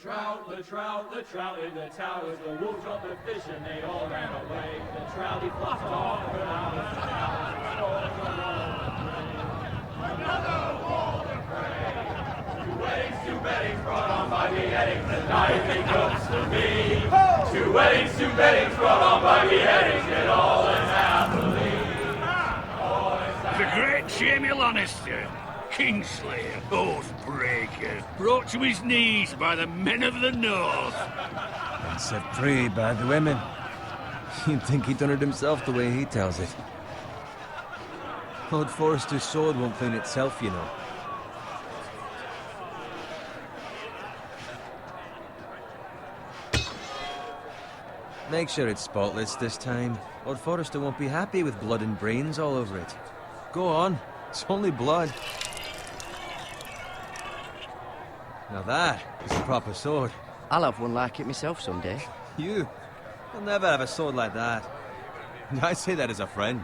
the trout in the towers, the wolves dropped the fish and they all ran away. The trout he flopped off and out of the towers, another wall to pray. Two weddings brought on by beheadings, the night they comes to me. Two weddings brought on by beheadings, yet all is happily. The great Jamie Lannister, Kingslayer, Oathbreaker, brought to his knees by the men of the North. And set free by the women. You'd think he'd done it himself the way he tells it. Lord Forrester's sword won't clean itself, you know. Make sure it's spotless this time. Lord Forrester won't be happy with blood and brains all over it. Go on. It's only blood. Now that is a proper sword. I'll have one like it myself someday. You'll never have a sword like that. And I say that as a friend.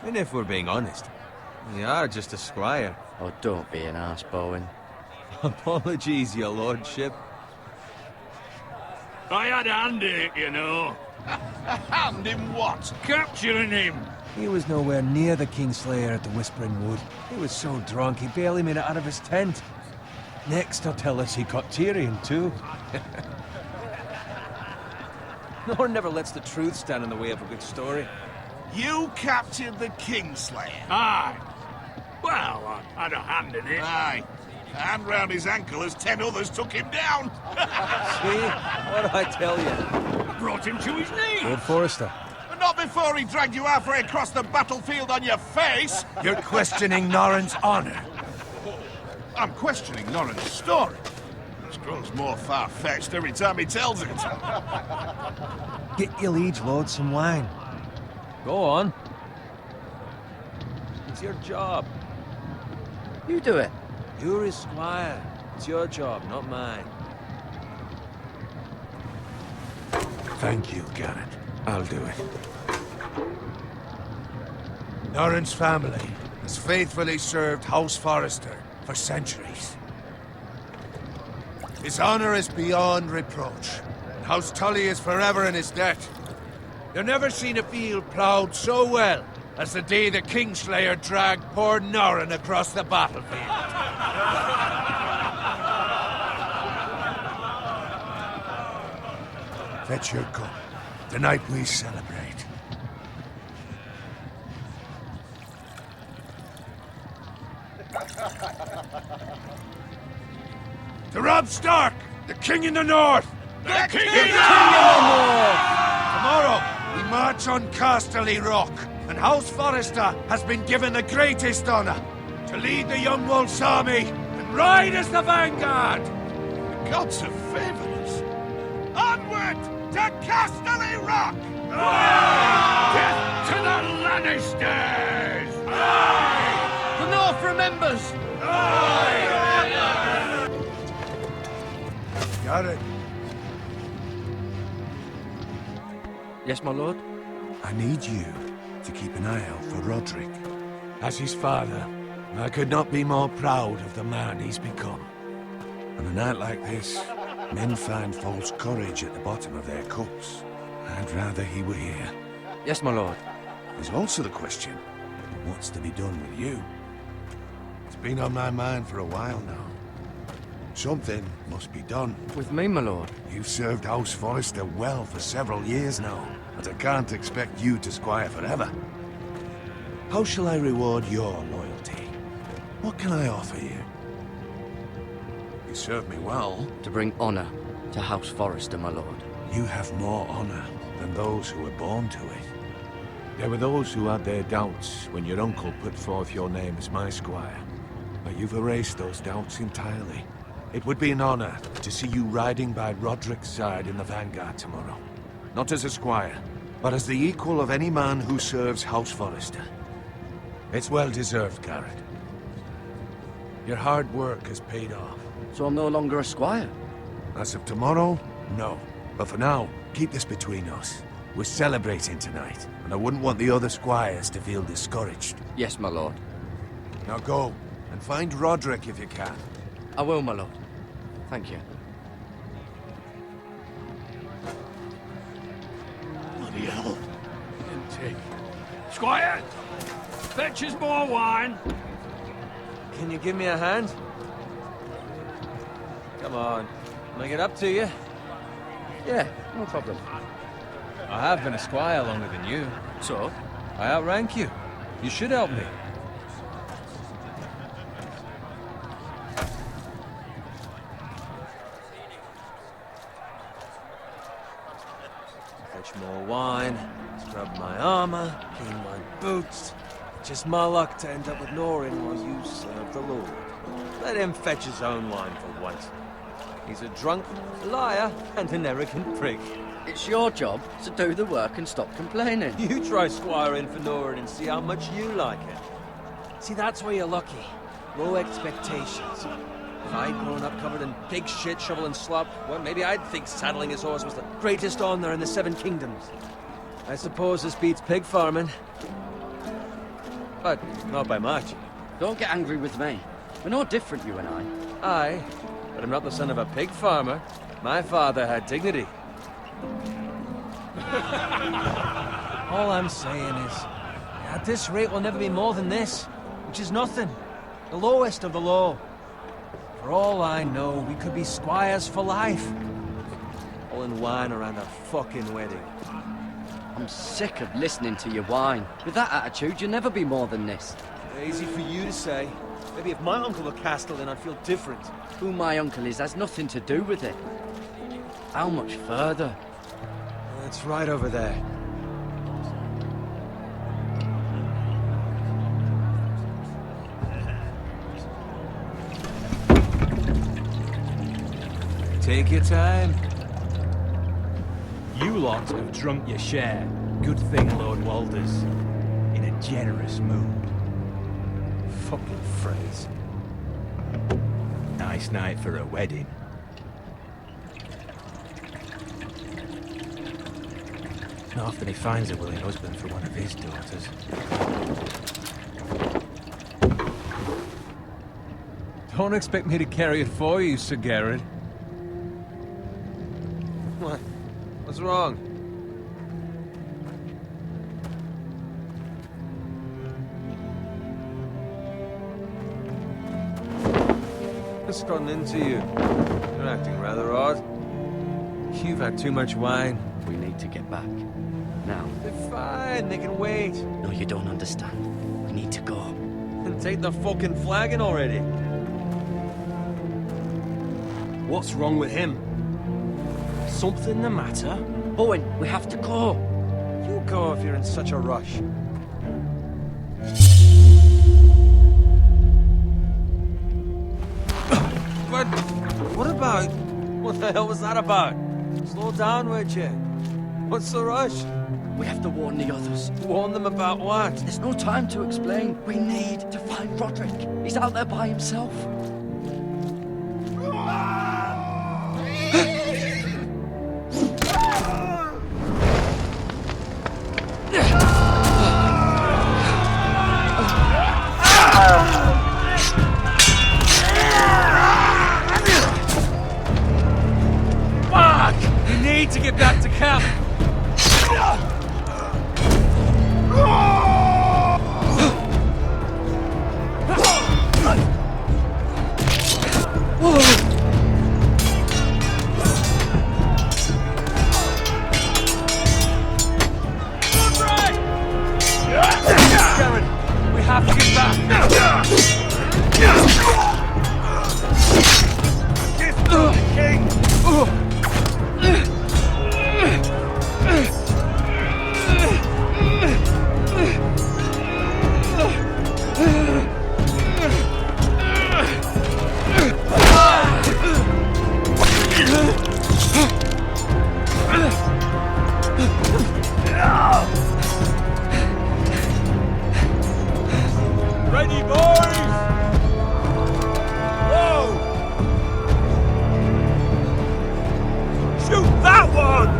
And if we're being honest, you are just a squire. Oh, don't be an arse, Bowen. Apologies, your lordship. I had a hand in it, you know. Hand in what? Capturing him. He was nowhere near the Kingslayer at the Whispering Wood. He was so drunk he barely made it out of his tent. Next, he'll tell us he caught Tyrion, too. No one never lets the truth stand in the way of a good story. You captured the Kingslayer? Aye. Well, I had a hand in it. Aye. A hand round his ankle as 10 others took him down. See? What did I tell you? Brought him to his knees. Lord Forrester. But not before he dragged you halfway across the battlefield on your face. You're questioning Norrin's honor. I'm questioning Norrin's story. It grows more far-fetched every time he tells it. Get your liege lord some wine. Go on. It's your job. You do it. You're his squire. It's your job, not mine. Thank you, Garrett. I'll do it. Norrin's family has faithfully served House Forrester for centuries. His honor is beyond reproach, and House Tully is forever in his debt. You've never seen a field ploughed so well as the day the Kingslayer dragged poor Norrin across the battlefield. Fetch your cup. Tonight we celebrate. To Robb Stark, the King in the North! The King in the North! Tomorrow, we march on Casterly Rock, and House Forrester has been given the greatest honor to lead the Young Wolf's army and ride as the vanguard! The gods have favored us. Onward to Casterly Rock! Death to the Lannisters! The North remembers! Garrett, Yes, my lord? I need you to keep an eye out for Roderick. As his father, I could not be more proud of the man he's become. On a night like this, men find false courage at the bottom of their cups. I'd rather he were here. Yes, my lord. There's also the question of what's to be done with you. It's been on my mind for a while now. Something must be done. With me, my lord. You've served House Forrester well for several years now, but I can't expect you to squire forever. How shall I reward your loyalty? What can I offer you? You served me well. To bring honor to House Forrester, my lord. You have more honor than those who were born to it. There were those who had their doubts when your uncle put forth your name as my squire. But you've erased those doubts entirely. It would be an honor to see you riding by Roderick's side in the vanguard tomorrow. Not as a squire, but as the equal of any man who serves House Forrester. It's well deserved, Garrett. Your hard work has paid off. So I'm no longer a squire? As of tomorrow, no. But for now, keep this between us. We're celebrating tonight, and I wouldn't want the other squires to feel discouraged. Yes, my lord. Now go, and find Roderick if you can. I will, my lord. Thank you. hell. Empty. Squire! Fetch us more wine. Can you give me a hand? Come on. Can I get up to you? Yeah, no problem. I have been a squire longer than you. So? I outrank you. You should help me. Fetch more wine, scrub my armor, clean my boots. Just my luck to end up with Norin while you serve the Lord. Let him fetch his own wine for once. He's a drunk, liar, and an arrogant prick. It's your job to do the work and stop complaining. You try squiring for Norin and see how much you like it. See, that's where you're lucky. Low expectations. If I'd grown up covered in pig shit, shovel and slop, well, maybe I'd think saddling his horse was the greatest honor in the Seven Kingdoms. I suppose this beats pig farming. But not by much. Don't get angry with me. We're no different, you and I. Aye, but I'm not the son of a pig farmer. My father had dignity. All I'm saying is, at this rate we'll never be more than this, which is nothing. The lowest of the low. For all I know, we could be squires for life. All in wine around a fucking wedding. I'm sick of listening to your whine. With that attitude, you'll never be more than this. Easy for you to say. Maybe if my uncle were Castellan, I'd feel different. Who my uncle is has nothing to do with it. How much further? It's right over there. Take your time. You lot have drunk your share. Good thing Lord Walder's in a generous mood. Fucking phrase. Nice night for a wedding. Not often he finds a willing husband for one of his daughters. Don't expect me to carry it for you, Sir Garrett. What? What's wrong? What's gotten into you? You're acting rather odd. You've had too much wine. We need to get back. Now. They're fine, they can wait. No, you don't understand. We need to go. Then take the fucking flagon already. What's wrong with him? Something the matter? Owen, we have to go. You go if you're in such a rush. But what about? What the hell was that about? Slow down, would you? What's the rush? We have to warn the others. Warn them about what? There's no time to explain. We need to find Roderick. He's out there by himself. Fuck! We need to get back to camp. We have to get back. Gift of the king. Ready, boys! Whoa! Shoot that one!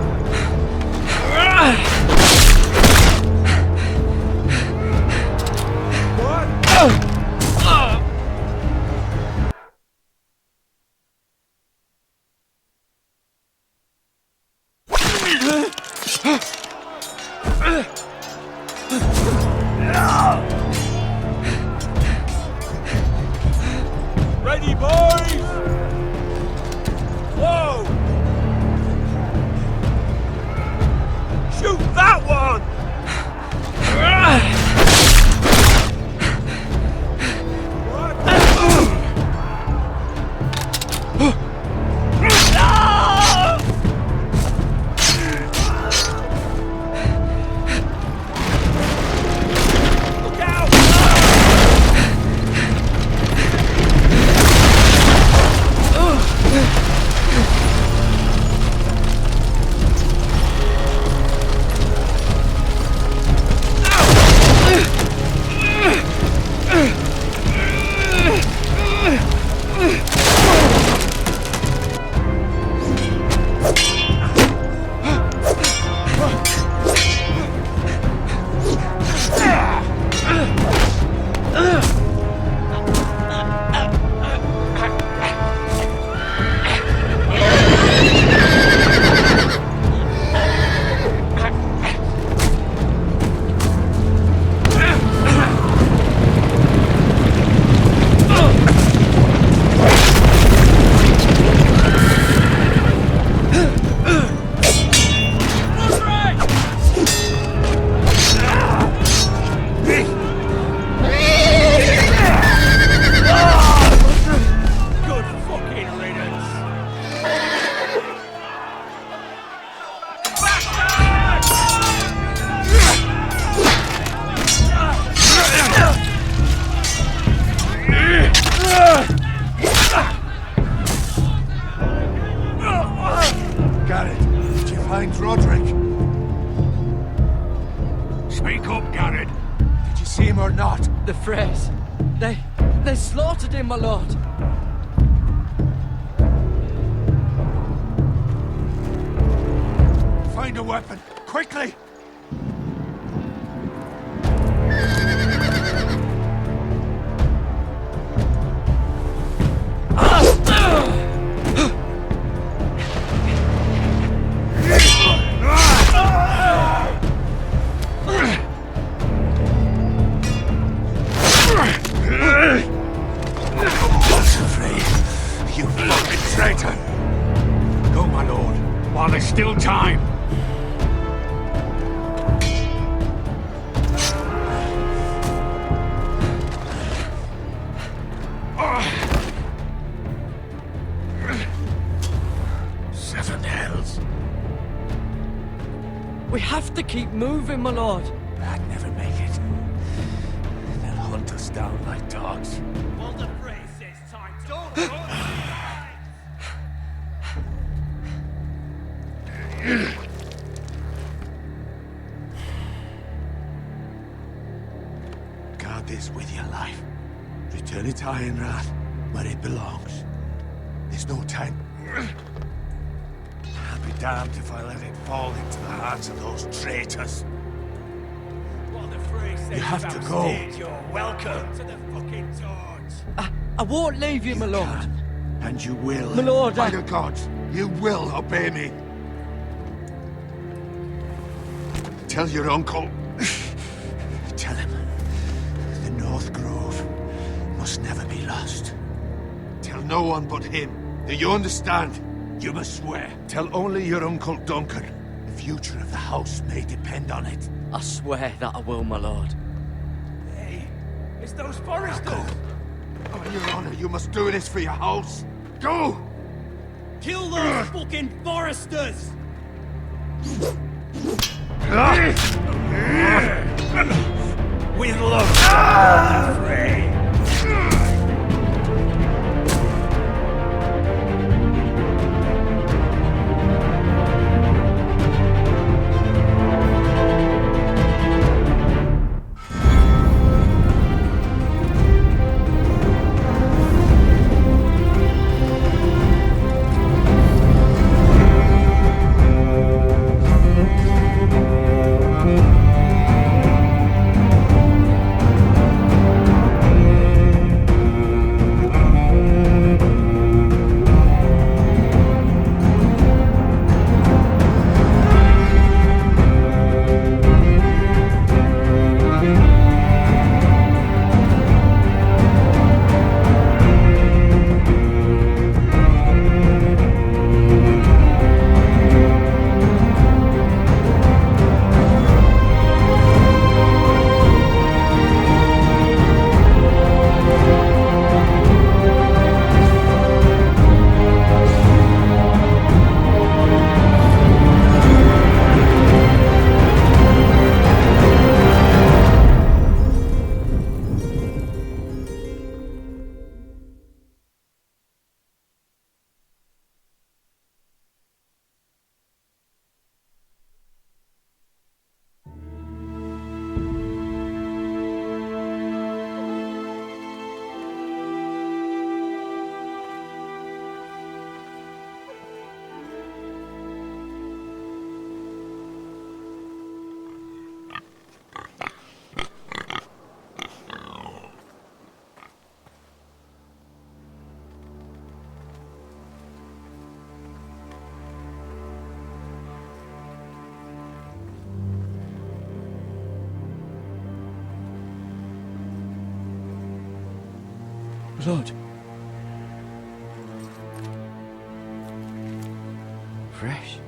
What? boys! Whoa! Shoot that one! Garrett, did you find Roderick? Speak up, Garrett. Did you see him or not? The Freys. They slaughtered him, my lord. Find a weapon, quickly! You fucking traitor! Go, my lord, while there's still time. Seven hells. We have to keep moving, my lord. I'd never make it. They'll hunt us down like dogs. Guard this with your life. Return it to Ironrath, where it belongs. There's no time. I'll be damned if I let it fall into the hands of those traitors. You have to go. You're welcome to the fucking torch. I won't leave you, my You lord. can, and you will. My lord, By the gods, you will obey me. Tell your uncle. Tell him the North Grove must never be lost. Tell no one but him. Do you understand? You must swear. Tell only your Uncle Duncan. The future of the house may depend on it. I swear that I will, my lord. Hey, it's those Now foresters. go. On your honor, you must do this for your house. Go! Kill those fucking foresters. With love. Free. Blood. Fresh.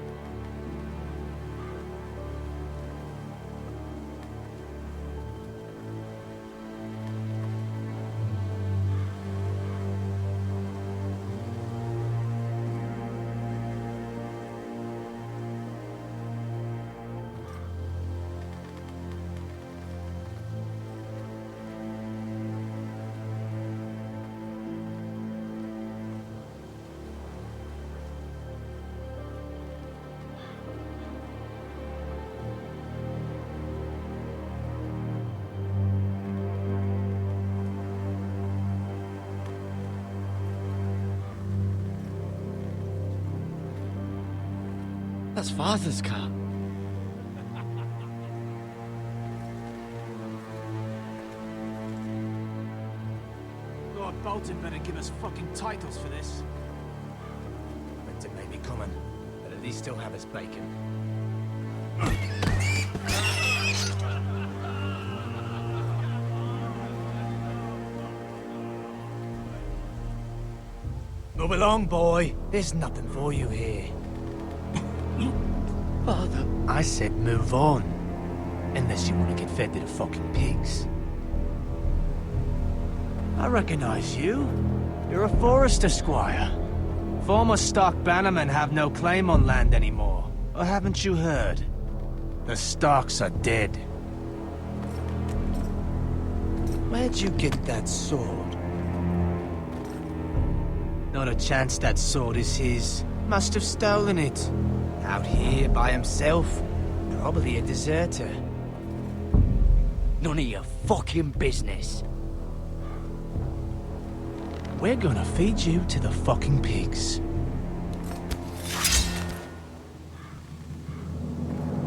That's Father's car. Lord Bolton better give us fucking titles for this. Winter may be coming, but at least he'll have his bacon. Move along, boy. There's nothing for you here. Father. I said move on. Unless you want to get fed to the fucking pigs. I recognize you. You're a Forester squire. Former Stark bannermen have no claim on land anymore. Or haven't you heard? The Starks are dead. Where'd you get that sword? Not a chance that sword is his. Must have stolen it. Out here by himself. Probably a deserter. None of your fucking business. We're gonna feed you to the fucking pigs.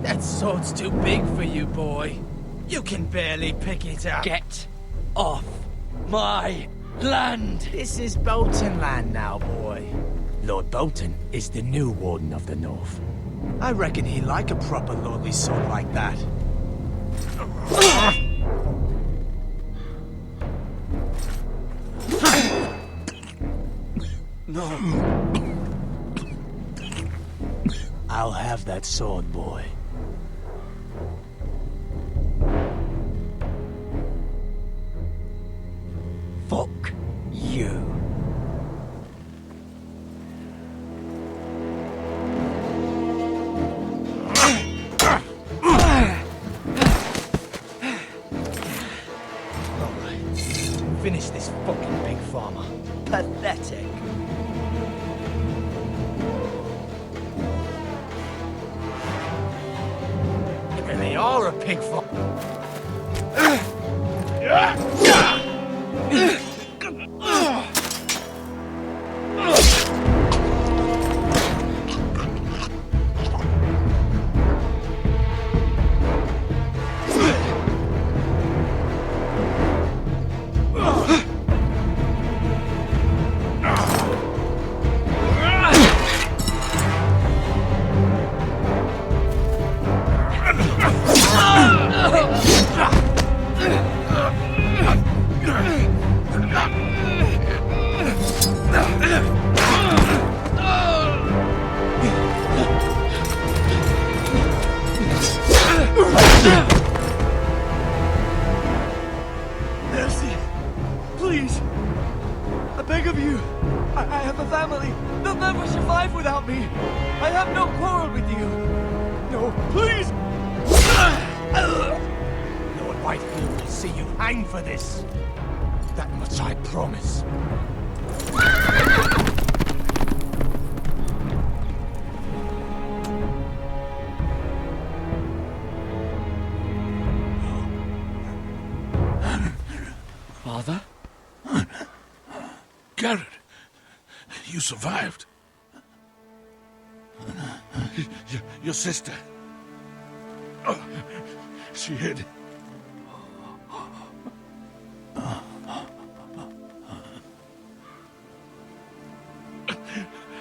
That sword's too big for you, boy. You can barely pick it up. Get off my land! This is Bolton land now, boy. Lord Bolton is the new Warden of the North. I reckon he'd like a proper lordly sword like that. No. I'll have that sword, boy. Fuck you. Finish this fucking pig farmer. Pathetic. You really are a pig farmer. Mercy! Please! I beg of you! I have a family! They'll never survive without me! I have no quarrel with you! No, please! Lord Whitehill will see you hang for this. That much I promise. Father? Garrett, you survived. Your sister. Oh, she hid.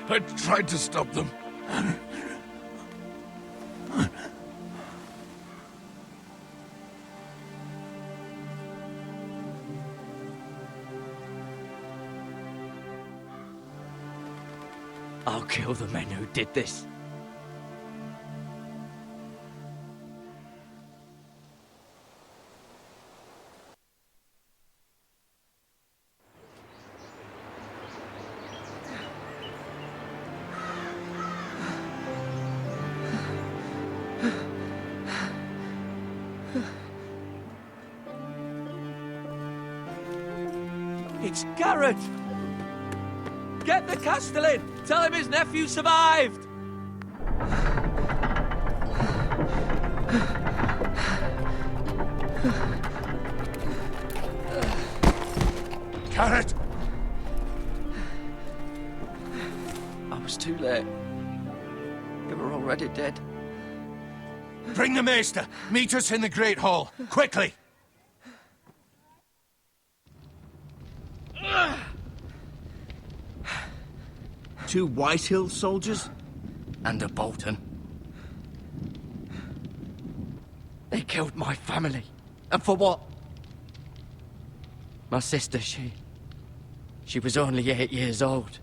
I tried to stop them. I'll kill the men who did this. It's Garrett! Get the Castellan! Tell him his nephew survived! Garrett! I was too late. They were already dead. Bring the maester! Meet us in the Great Hall! Quickly! Two Whitehill soldiers? And a Bolton. They killed my family. And for what? My sister, she was only 8 years old.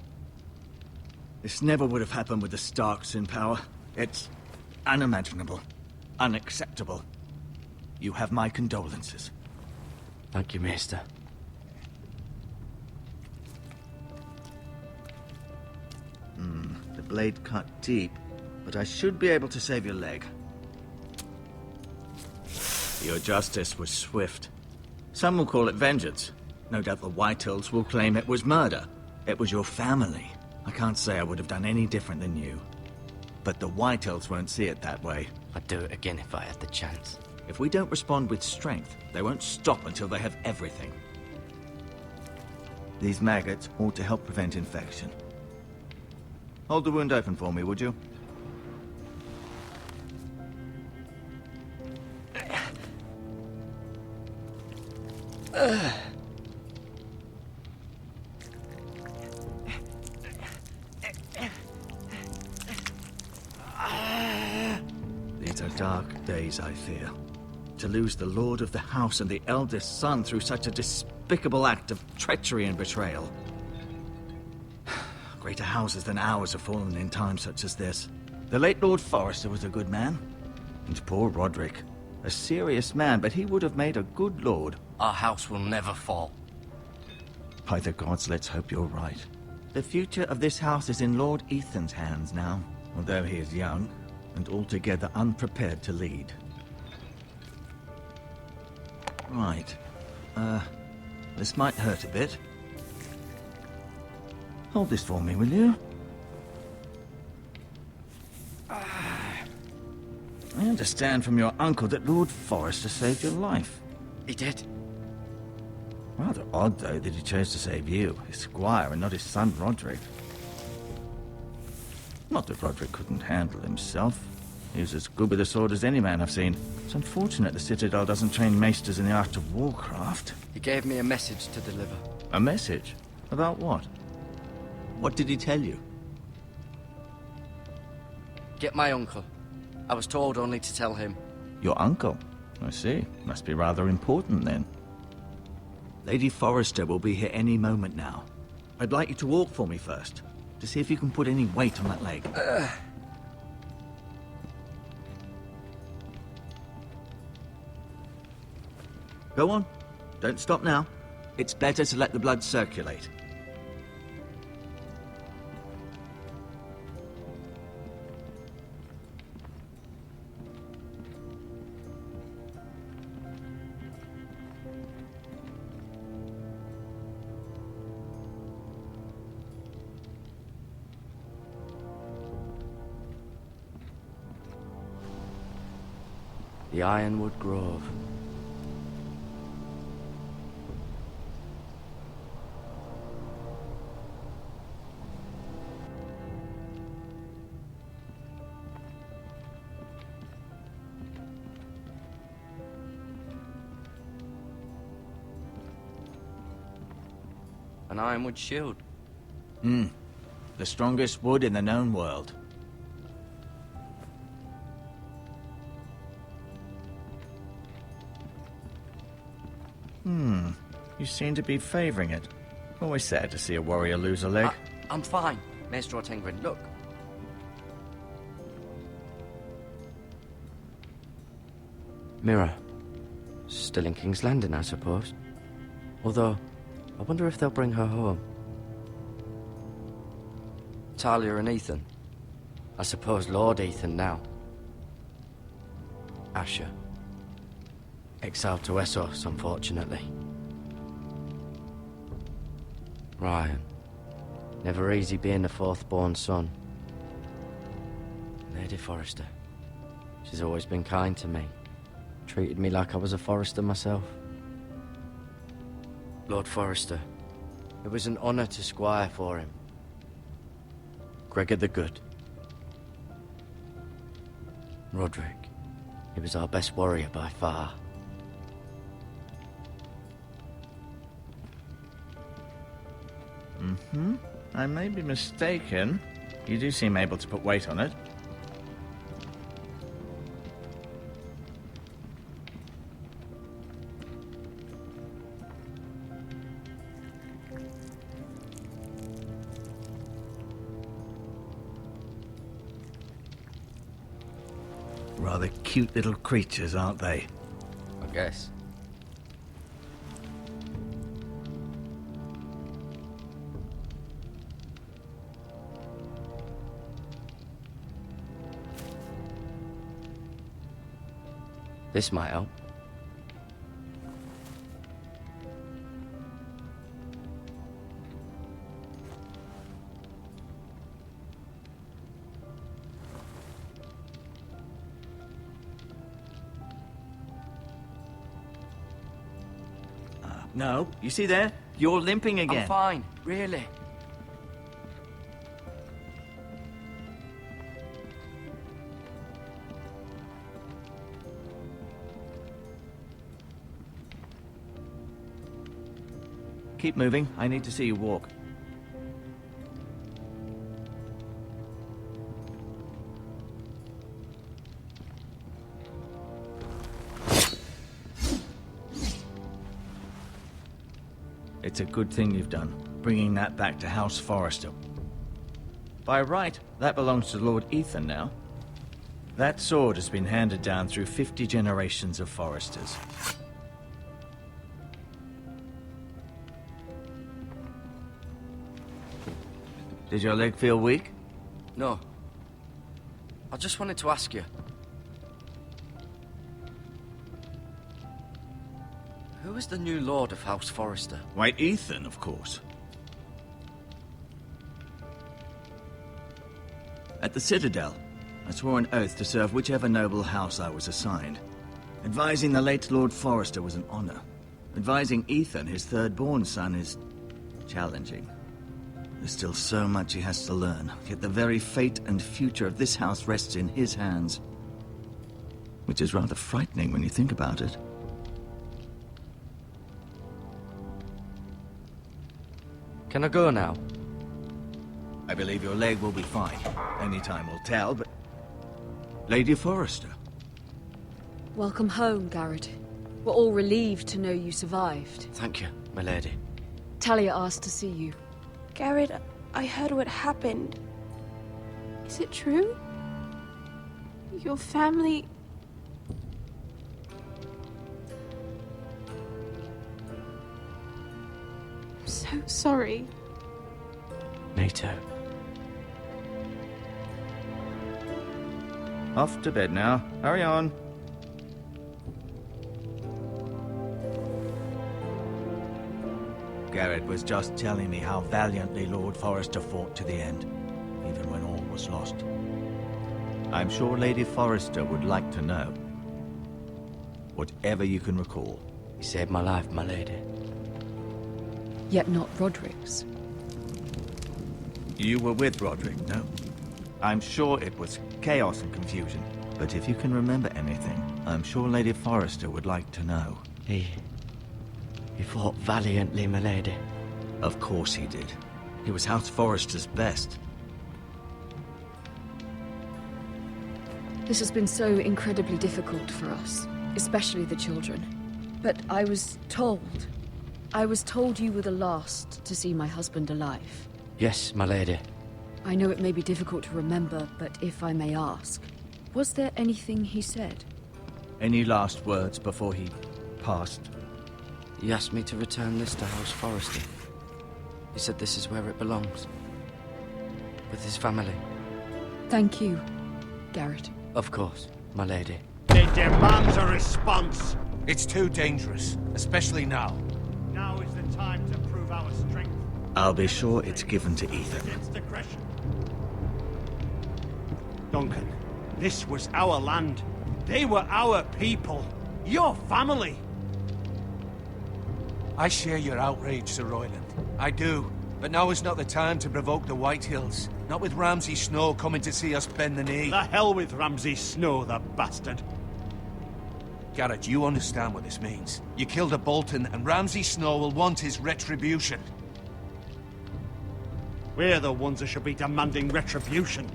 This never would have happened with the Starks in power. It's unimaginable. Unacceptable. You have my condolences. Thank you, Maester. The blade cut deep, but I should be able to save your leg. Your justice was swift. Some will call it vengeance. No doubt the Whitehills will claim it was murder. It was your family. I can't say I would have done any different than you. But the Whitehills won't see it that way. I'd do it again if I had the chance. If we don't respond with strength, they won't stop until they have everything. These maggots ought to help prevent infection. Hold the wound open for me, would you? These are dark days, I fear. To lose the lord of the house and the eldest son through such a despicable act of treachery and betrayal. Greater houses than ours have fallen in times such as this. The late Lord Forrester was a good man. And poor Roderick. A serious man, but he would have made a good lord. Our house will never fall. By the gods, let's hope you're right. The future of this house is in Lord Ethan's hands now, although he is young and altogether unprepared to lead. Right. This might hurt a bit. Hold this for me, will you? I understand from your uncle that Lord Forrester saved your life. He did. Rather odd, though, that he chose to save you, his squire, and not his son Roderick. Not that Roderick couldn't handle himself. He was as good with a sword as any man I've seen. It's unfortunate the Citadel doesn't train maesters in the art of warcraft. He gave me a message to deliver. A message? About what? What did he tell you? Get my uncle. I was told only to tell him. Your uncle? I see. Must be rather important, then. Lady Forrester will be here any moment now. I'd like you to walk for me first, to see if you can put any weight on that leg. Go on. Don't stop now. It's better to let the blood circulate. The Ironwood Grove. An ironwood shield. The strongest wood in the known world. You seem to be favoring it. Always sad to see a warrior lose a leg. I'm fine. Maestro Tengrin, look. Mirror. Still in King's Landing, I suppose. Although, I wonder if they'll bring her home. Talia and Ethan. I suppose Lord Ethan now. Asher. Exiled to Essos, unfortunately. Ryan. Never easy being the fourth-born son. Lady Forrester. She's always been kind to me. Treated me like I was a Forrester myself. Lord Forrester. It was an honor to squire for him. Gregor the Good. Roderick. He was our best warrior by far. I may be mistaken. You do seem able to put weight on it. Rather cute little creatures, aren't they? I guess. This might help. No, you see there? You're limping again. I'm fine, really. Keep moving. I need to see you walk. It's a good thing you've done, bringing that back to House Forrester. By right, that belongs to Lord Ethan now. That sword has been handed down through 50 generations of Forresters. Did your leg feel weak? No. I just wanted to ask you. Who is the new Lord of House Forrester? Why, Ethan, of course. At the Citadel, I swore an oath to serve whichever noble house I was assigned. Advising the late Lord Forrester was an honor. Advising Ethan, his third-born son, is challenging. There's still so much he has to learn, yet the very fate and future of this house rests in his hands. Which is rather frightening when you think about it. Can I go now? I believe your leg will be fine. Only time will tell, but... Lady Forrester. Welcome home, Garrett. We're all relieved to know you survived. Thank you, my lady. Talia asked to see you. Garrett, I heard what happened. Is it true? Your family... I'm so sorry. Me too. Off to bed now. Hurry on. Garrett was just telling me how valiantly Lord Forrester fought to the end, even when all was lost. I'm sure Lady Forrester would like to know. Whatever you can recall. You saved my life, my lady. Yet not Roderick's. You were with Roderick, no? I'm sure it was chaos and confusion. But if you can remember anything, I'm sure Lady Forrester would like to know. He fought valiantly, my lady. Of course he did. He was House Forrester's best. This has been so incredibly difficult for us, especially the children. But I was told you were the last to see my husband alive. Yes, my lady. I know it may be difficult to remember, but if I may ask, was there anything he said? Any last words before he passed? He asked me to return this to House Forrester. He said this is where it belongs. With his family. Thank you, Garrett. Of course, my lady. It demands a response. It's too dangerous, especially now. Now is the time to prove our strength. I'll be sure it's given to Ethan. Against aggression. Duncan, this was our land. They were our people. Your family. I share your outrage, Sir Royland. I do. But now is not the time to provoke the White Hills. Not with Ramsay Snow coming to see us bend the knee. The hell with Ramsay Snow, the bastard. Garrett, you understand what this means. You killed a Bolton, and Ramsay Snow will want his retribution. We're the ones that should be demanding retribution.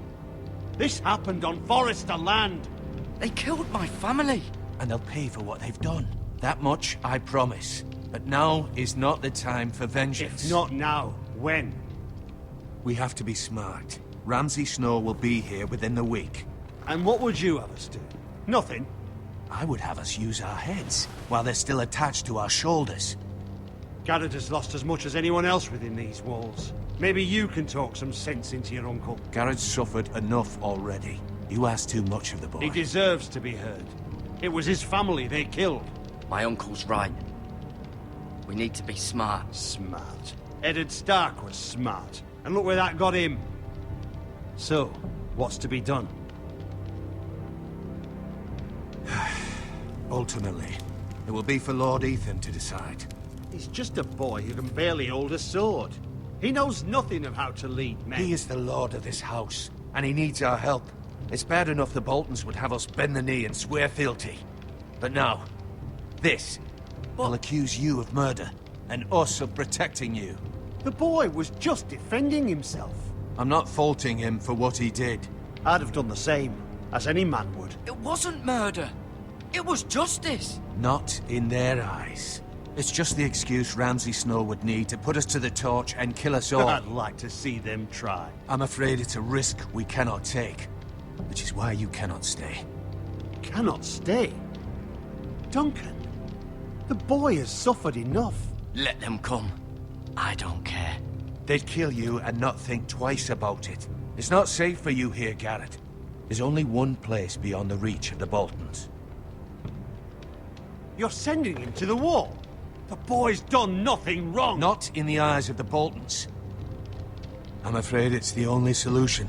This happened on Forrester land. They killed my family. And they'll pay for what they've done. That much I promise. But now is not the time for vengeance. If not now, when? We have to be smart. Ramsay Snow will be here within the week. And what would you have us do? Nothing. I would have us use our heads, while they're still attached to our shoulders. Garrett has lost as much as anyone else within these walls. Maybe you can talk some sense into your uncle. Garrett's suffered enough already. You ask too much of the boy. He deserves to be heard. It was his family they killed. My uncle's right. We need to be smart. Smart. Eddard Stark was smart. And look where that got him. So, what's to be done? Ultimately, it will be for Lord Ethan to decide. He's just a boy who can barely hold a sword. He knows nothing of how to lead men. He is the lord of this house, and he needs our help. It's bad enough the Boltons would have us bend the knee and swear fealty. But now, this will accuse you of murder, and us of protecting you. The boy was just defending himself. I'm not faulting him for what he did. I'd have done the same, as any man would. It wasn't murder. It was justice. Not in their eyes. It's just the excuse Ramsay Snow would need to put us to the torch and kill us all. I'd like to see them try. I'm afraid it's a risk we cannot take, which is why you cannot stay. Cannot stay? Duncan, the boy has suffered enough. Let them come. I don't care. They'd kill you and not think twice about it. It's not safe for you here, Garrett. There's only one place beyond the reach of the Boltons. You're sending him to the wall? The boy's done nothing wrong! Not in the eyes of the Boltons. I'm afraid it's the only solution.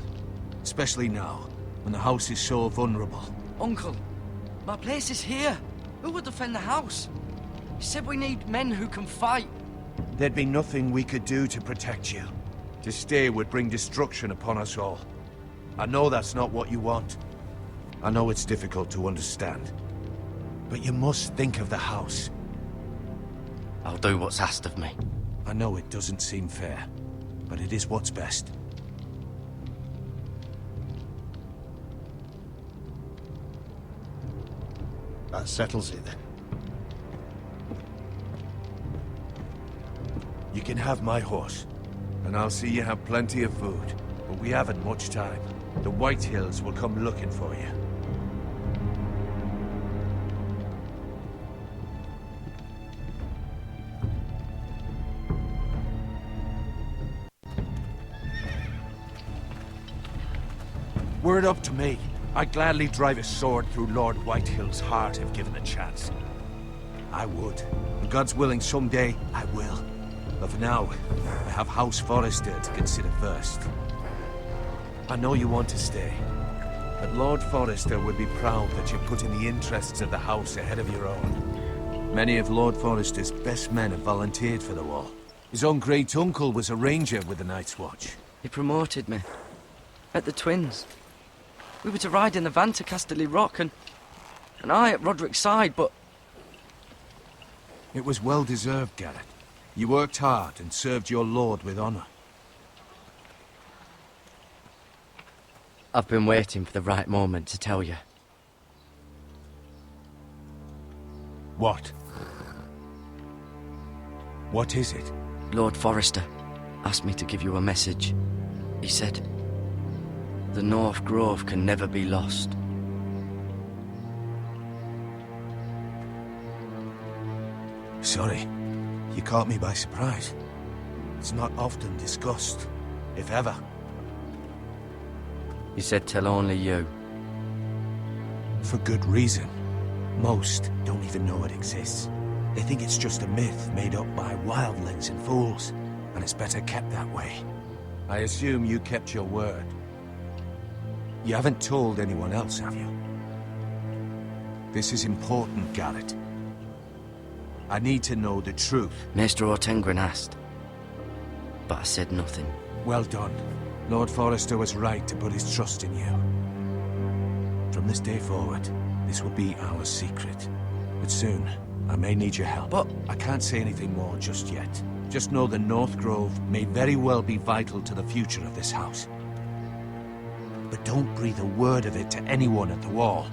Especially now, when the house is so vulnerable. Uncle, my place is here. Who will defend the house? You said we need men who can fight. There'd be nothing we could do to protect you. To stay would bring destruction upon us all. I know that's not what you want. I know it's difficult to understand. But you must think of the house. I'll do what's asked of me. I know it doesn't seem fair, but it is what's best. That settles it then. You can have my horse, and I'll see you have plenty of food. But we haven't much time. The White Hills will come looking for you. Were it up to me, I'd gladly drive a sword through Lord Whitehill's heart if given the chance. I would. And God's willing, someday I will. But for now, I have House Forrester to consider first. I know you want to stay, but Lord Forrester would be proud that you're putting the interests of the house ahead of your own. Many of Lord Forrester's best men have volunteered for the war. His own great-uncle was a ranger with the Night's Watch. He promoted me. At the Twins. We were to ride in the van to Casterly Rock, and I at Roderick's side, but... It was well-deserved, Garrett. You worked hard and served your lord with honor. I've been waiting for the right moment to tell you. What? What is it? Lord Forrester asked me to give you a message. He said, The North Grove can never be lost. Sorry, you caught me by surprise. It's not often discussed, if ever. You said tell only you. For good reason. Most don't even know it exists. They think it's just a myth made up by wildlings and fools, and it's better kept that way. I assume you kept your word. You haven't told anyone else, have you? This is important, Garrett. I need to know the truth. Maester Ortengren asked, but I said nothing. Well done. Lord Forrester was right to put his trust in you. From this day forward, this will be our secret. But soon, I may need your help. But I can't say anything more just yet. Just know the North Grove may very well be vital to the future of this house. But don't breathe a word of it to anyone at the Wall.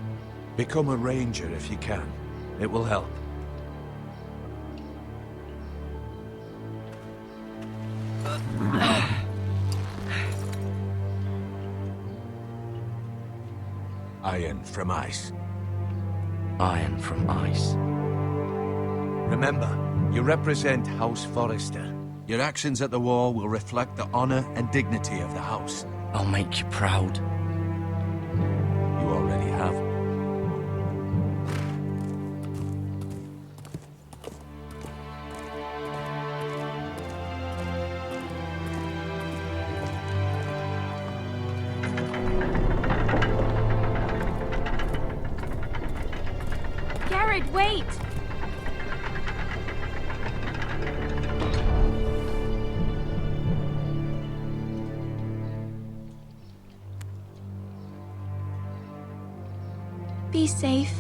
Become a ranger if you can. It will help. Iron from ice. Iron from ice. Remember, you represent House Forrester. Your actions at the war will reflect the honor and dignity of the house. I'll make you proud. You already have. Garrett, wait! Be safe.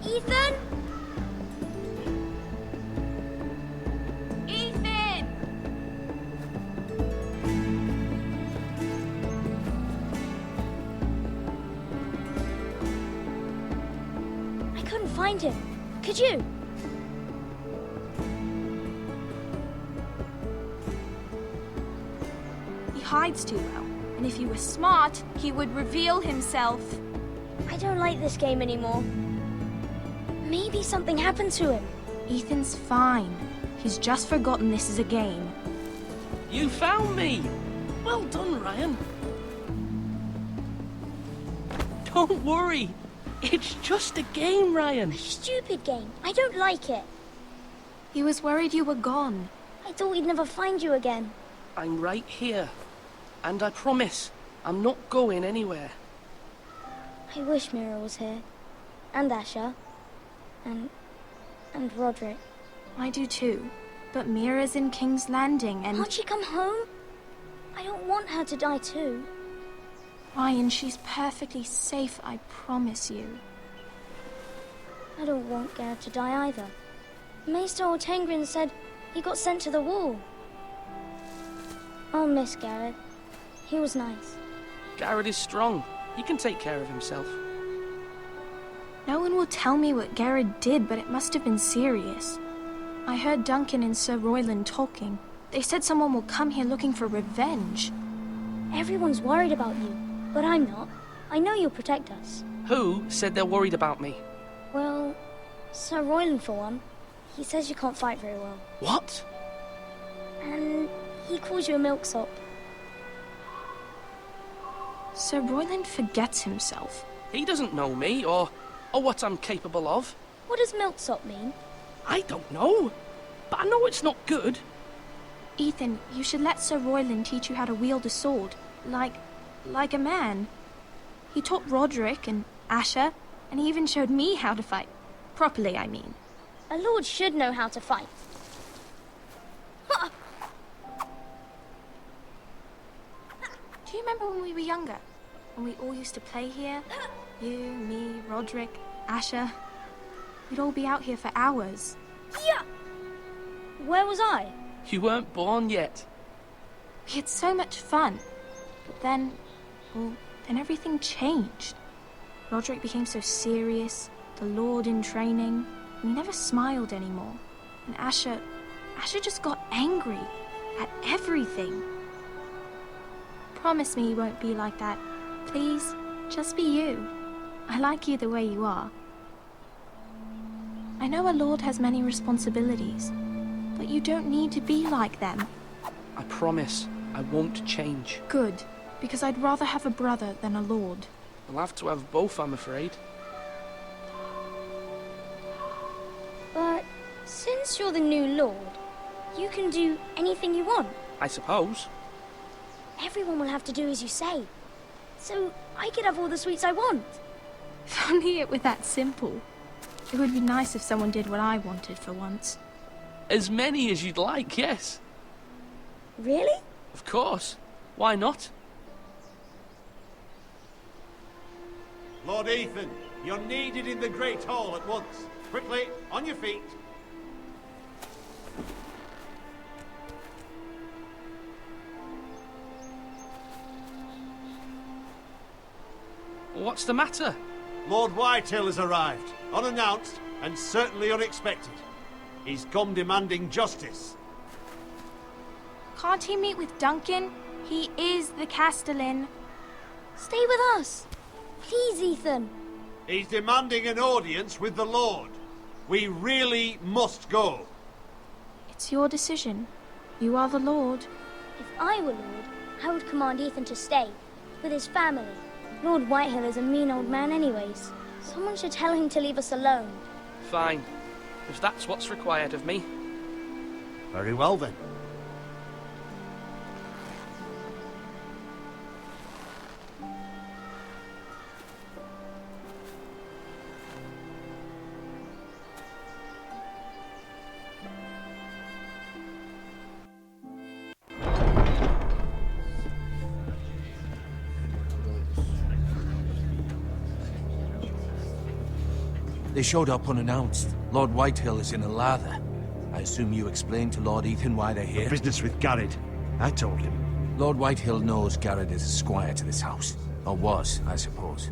Ethan? I couldn't find him. Could you? He hides too well, and if he were smart, he would reveal himself. I don't like this game anymore. Maybe something happened to him. Ethan's fine. He's just forgotten this is a game. You found me! Well done, Ryan. Don't worry. It's just a game, Ryan. A stupid game. I don't like it. He was worried you were gone. I thought we'd never find you again. I'm right here. And I promise, I'm not going anywhere. I wish Mira was here. And Asher. And Roderick. I do too. But Mira's in King's Landing and... Can't she come home? I don't want her to die too. Ryan, she's perfectly safe, I promise you. I don't want Garrett to die either. Maester Ortengren said he got sent to the wall. I'll miss Garrett. He was nice. Garrett is strong. He can take care of himself. No one will tell me what Garrett did, but it must have been serious. I heard Duncan and Sir Royland talking. They said someone will come here looking for revenge. Everyone's worried about you, but I'm not. I know you'll protect us. Who said they're worried about me? Well, Sir Royland for one. He says you can't fight very well. What? And he calls you a milksop. Sir Royland forgets himself. He doesn't know me, or what I'm capable of. What does milksop mean? I don't know, but I know it's not good. Ethan, you should let Sir Royland teach you how to wield a sword. Like a man. He taught Roderick and Asher, and he even showed me how to fight. Properly, I mean. A lord should know how to fight. Do you remember when we were younger? When we all used to play here? You, me, Roderick, Asher. We'd all be out here for hours. Yeah! Where was I? You weren't born yet. We had so much fun. But then, well, then everything changed. Roderick became so serious, the Lord in training, and he never smiled anymore. And Asher just got angry at everything. Promise me you won't be like that. Please, just be you. I like you the way you are. I know a lord has many responsibilities, but you don't need to be like them. I promise I won't change. Good, because I'd rather have a brother than a lord. I'll have to have both, I'm afraid. But since you're the new lord, you can do anything you want. I suppose. Everyone will have to do as you say. So I could have all the sweets I want. If only it were that simple. It would be nice if someone did what I wanted for once. As many as you'd like, yes. Really? Of course. Why not? Lord Ethan, you're needed in the Great Hall at once. Quickly, on your feet. What's the matter? Lord Whitehill has arrived, unannounced and certainly unexpected. He's come demanding justice. Can't he meet with Duncan? He is the Castellan. Stay with us. Please, Ethan. He's demanding an audience with the Lord. We really must go. It's your decision. You are the Lord. If I were Lord, I would command Ethan to stay, with his family. Lord Whitehill is a mean old man anyways. Someone should tell him to leave us alone. Fine. If that's what's required of me. Very well then. They showed up unannounced. Lord Whitehill is in a lather. I assume you explained to Lord Ethan why they're here? Business with Garrett. I told him. Lord Whitehill knows Garrett is a squire to this house. Or was, I suppose.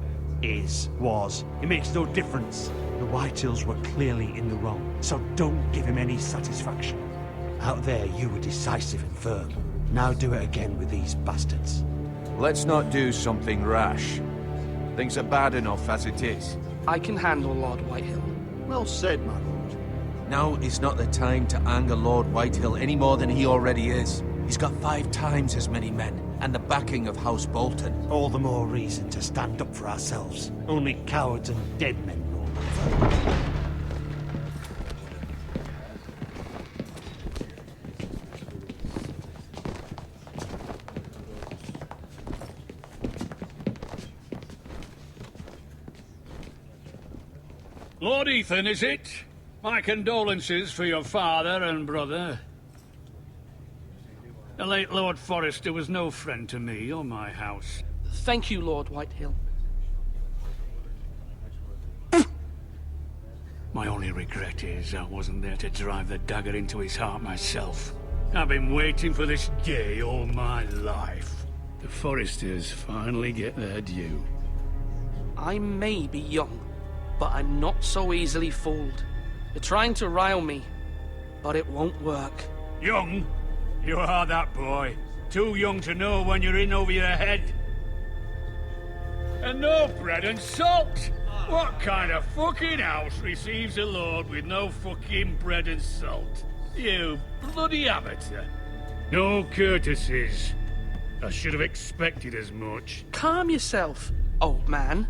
Was. It makes no difference. The Whitehills were clearly in the wrong, so don't give him any satisfaction. Out there, you were decisive and firm. Now do it again with these bastards. Let's not do something rash. Things are bad enough as it is. I can handle Lord Whitehill. Well said, my lord. Now is not the time to anger Lord Whitehill any more than he already is. He's got 5 times as many men, and the backing of House Bolton. All the more reason to stand up for ourselves. Only cowards and dead men roll over. Lord Ethan, is it? My condolences for your father and brother. The late Lord Forrester was no friend to me or my house. Thank you, Lord Whitehill. My only regret is I wasn't there to drive the dagger into his heart myself. I've been waiting for this day all my life. The Forresters finally get their due. I may be young, but I'm not so easily fooled. You're trying to rile me, but it won't work. Young? You are that boy. Too young to know when you're in over your head. And no bread and salt! What kind of fucking house receives a lord with no fucking bread and salt? You bloody amateur. No courtesies. I should have expected as much. Calm yourself, old man.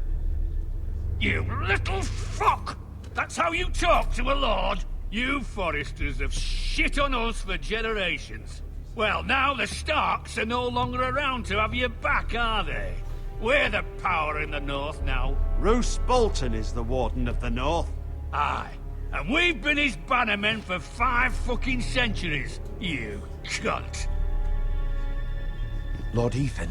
You little fuck! That's how you talk to a lord? You Forresters have shit on us for generations. Well, now the Starks are no longer around to have you back, are they? We're the power in the north now. Roose Bolton is the Warden of the North. Aye, and we've been his bannermen for 5 fucking centuries, you cunt. Lord Ethan,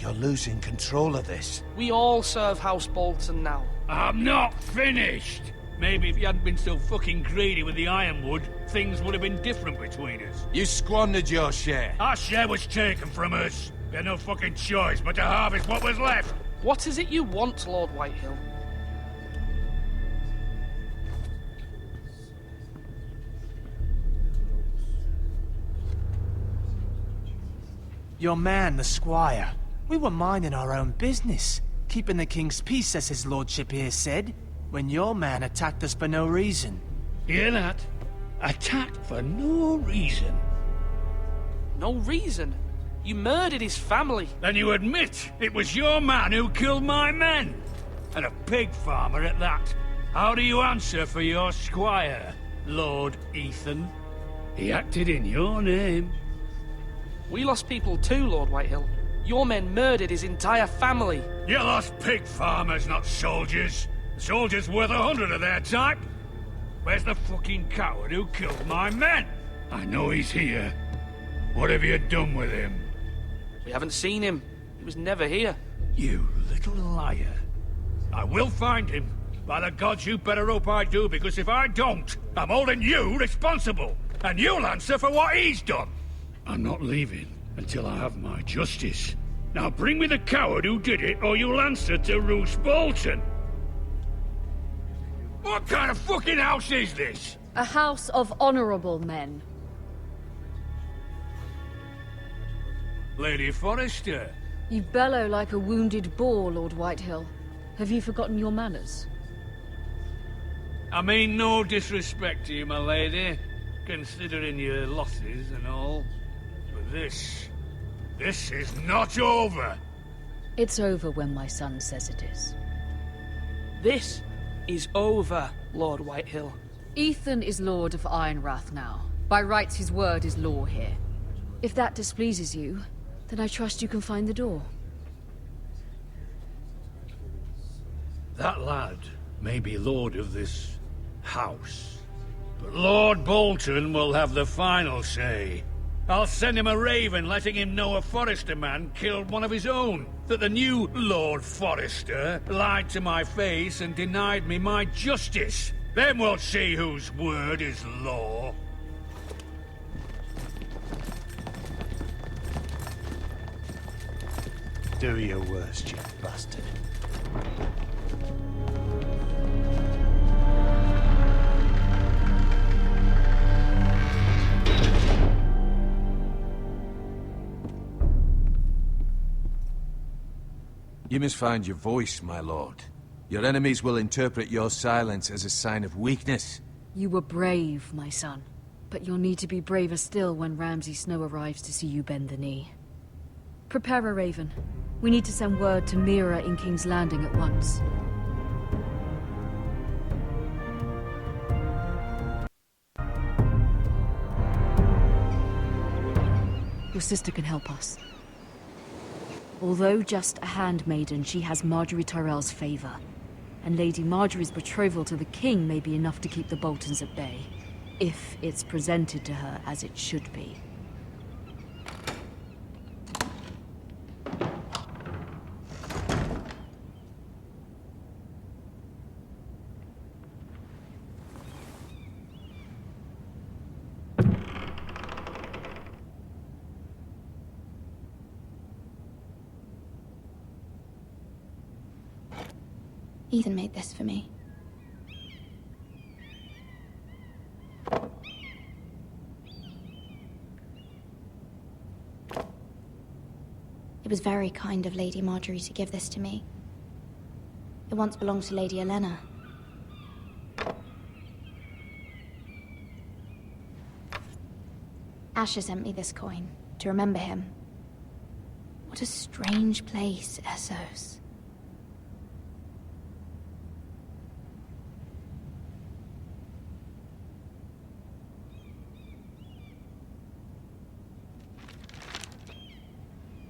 You're losing control of this. We all serve House Bolton now. I'm not finished! Maybe if you hadn't been so fucking greedy with the ironwood, things would have been different between us. You squandered your share. Our share was taken from us. We had no fucking choice but to harvest what was left. What is it you want, Lord Whitehill? Your man, the squire. We were minding our own business, keeping the king's peace, as his lordship here said, when your man attacked us for no reason. Hear that? Attacked for no reason. No reason? You murdered his family. Then you admit it was your man who killed my men. And a pig farmer at that. How do you answer for your squire, Lord Ethan? He acted in your name. We lost people too, Lord Whitehill. Your men murdered his entire family. You lost pig farmers, not soldiers. Soldiers worth 100 of their type. Where's the fucking coward who killed my men? I know he's here. What have you done with him? We haven't seen him. He was never here. You little liar. I will find him. By the gods, you better hope I do, because if I don't, I'm holding you responsible. And you'll answer for what he's done. I'm not leaving until I have my justice. Now bring me the coward who did it, or you'll answer to Roose Bolton. What kind of fucking house is this? A house of honorable men. Lady Forrester. You bellow like a wounded boar, Lord Whitehill. Have you forgotten your manners? I mean no disrespect to you, my lady, considering your losses and all. But this is not over. It's over when my son says it is. This is over, Lord Whitehill. Ethan is Lord of Ironrath now. By rights, his word is law here. If that displeases you, then I trust you can find the door. That lad may be lord of this house, but Lord Bolton will have the final say. I'll send him a raven letting him know a Forrester man killed one of his own, that the new Lord Forrester lied to my face and denied me my justice. Then we'll see whose word is law. Do your worst, you bastard. You must find your voice, my lord. Your enemies will interpret your silence as a sign of weakness. You were brave, my son. But you'll need to be braver still when Ramsay Snow arrives to see you bend the knee. Prepare a raven. We need to send word to Mira in King's Landing at once. Your sister can help us. Although just a handmaiden, she has Marjorie Tyrell's favor. And Lady Marjorie's betrothal to the king may be enough to keep the Boltons at bay. If it's presented to her as it should be. Ethan made this for me. It was very kind of Lady Marjorie to give this to me. It once belonged to Lady Elena. Asher sent me this coin to remember him. What a strange place, Essos.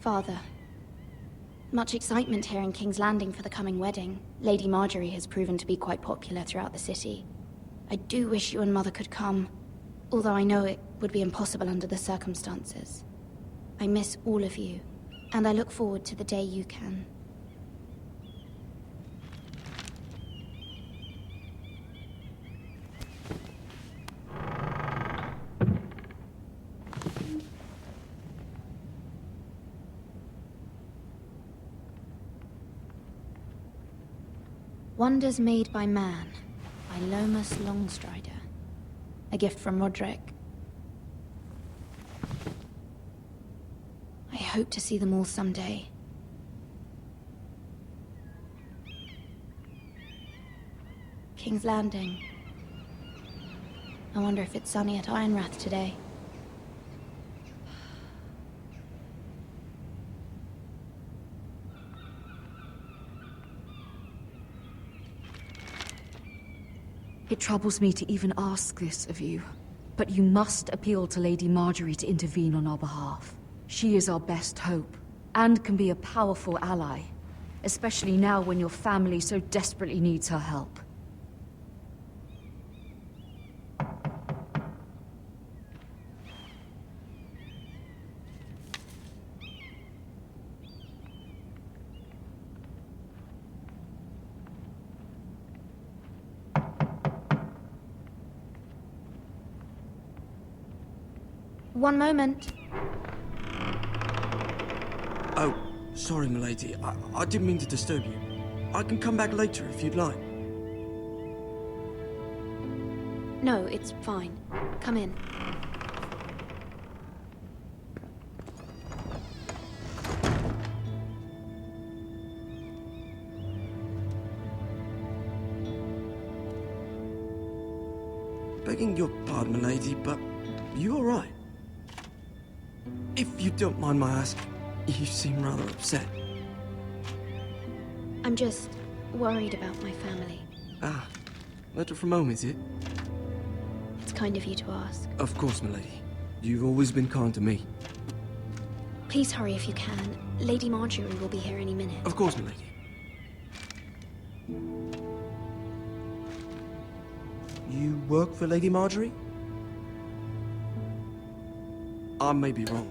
Father, much excitement here in King's Landing for the coming wedding. Lady Marjorie has proven to be quite popular throughout the city. I do wish you and Mother could come, although I know it would be impossible under the circumstances. I miss all of you, And I look forward to the day you can. Wonders Made by Man, by Lomas Longstrider. A gift from Roderick. I hope to see them all someday. King's Landing. I wonder if it's sunny at Ironrath today. It troubles me to even ask this of you, but you must appeal to Lady Marjorie to intervene on our behalf. She is our best hope, and can be a powerful ally, especially now when your family so desperately needs her help. One moment. Oh, sorry, milady. I didn't mean to disturb you. I can come back later if you'd like. No, it's fine. Come in. Begging your pardon, milady, but you all right? If you don't mind my asking, you seem rather upset. I'm just worried about my family. Ah, letter from home, is it? It's kind of you to ask. Of course, milady. You've always been kind to me. Please hurry if you can. Lady Marjorie will be here any minute. Of course, milady. You work for Lady Marjorie? I may be wrong,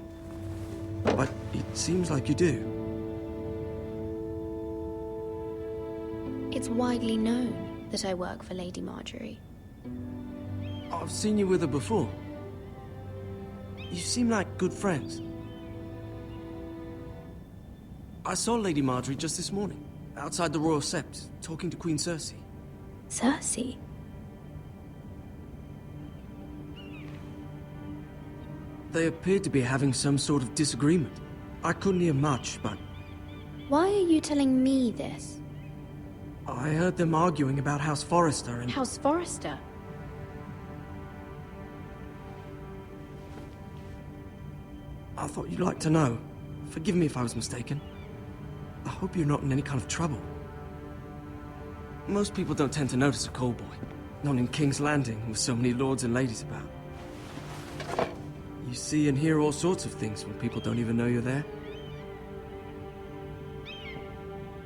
but it seems like you do. It's widely known that I work for Lady Marjorie. I've seen you with her before. You seem like good friends. I saw Lady Marjorie just this morning, outside the Royal Sept, talking to Queen Cersei. Cersei? They appeared to be having some sort of disagreement. I couldn't hear much, but Why are you telling me this? I heard them arguing about House Forrester and... House Forrester? I thought you'd like to know. Forgive me if I was mistaken. I hope you're not in any kind of trouble. Most people don't tend to notice a callboy. Not in King's Landing, with so many lords and ladies about. You see and hear all sorts of things when people don't even know you're there.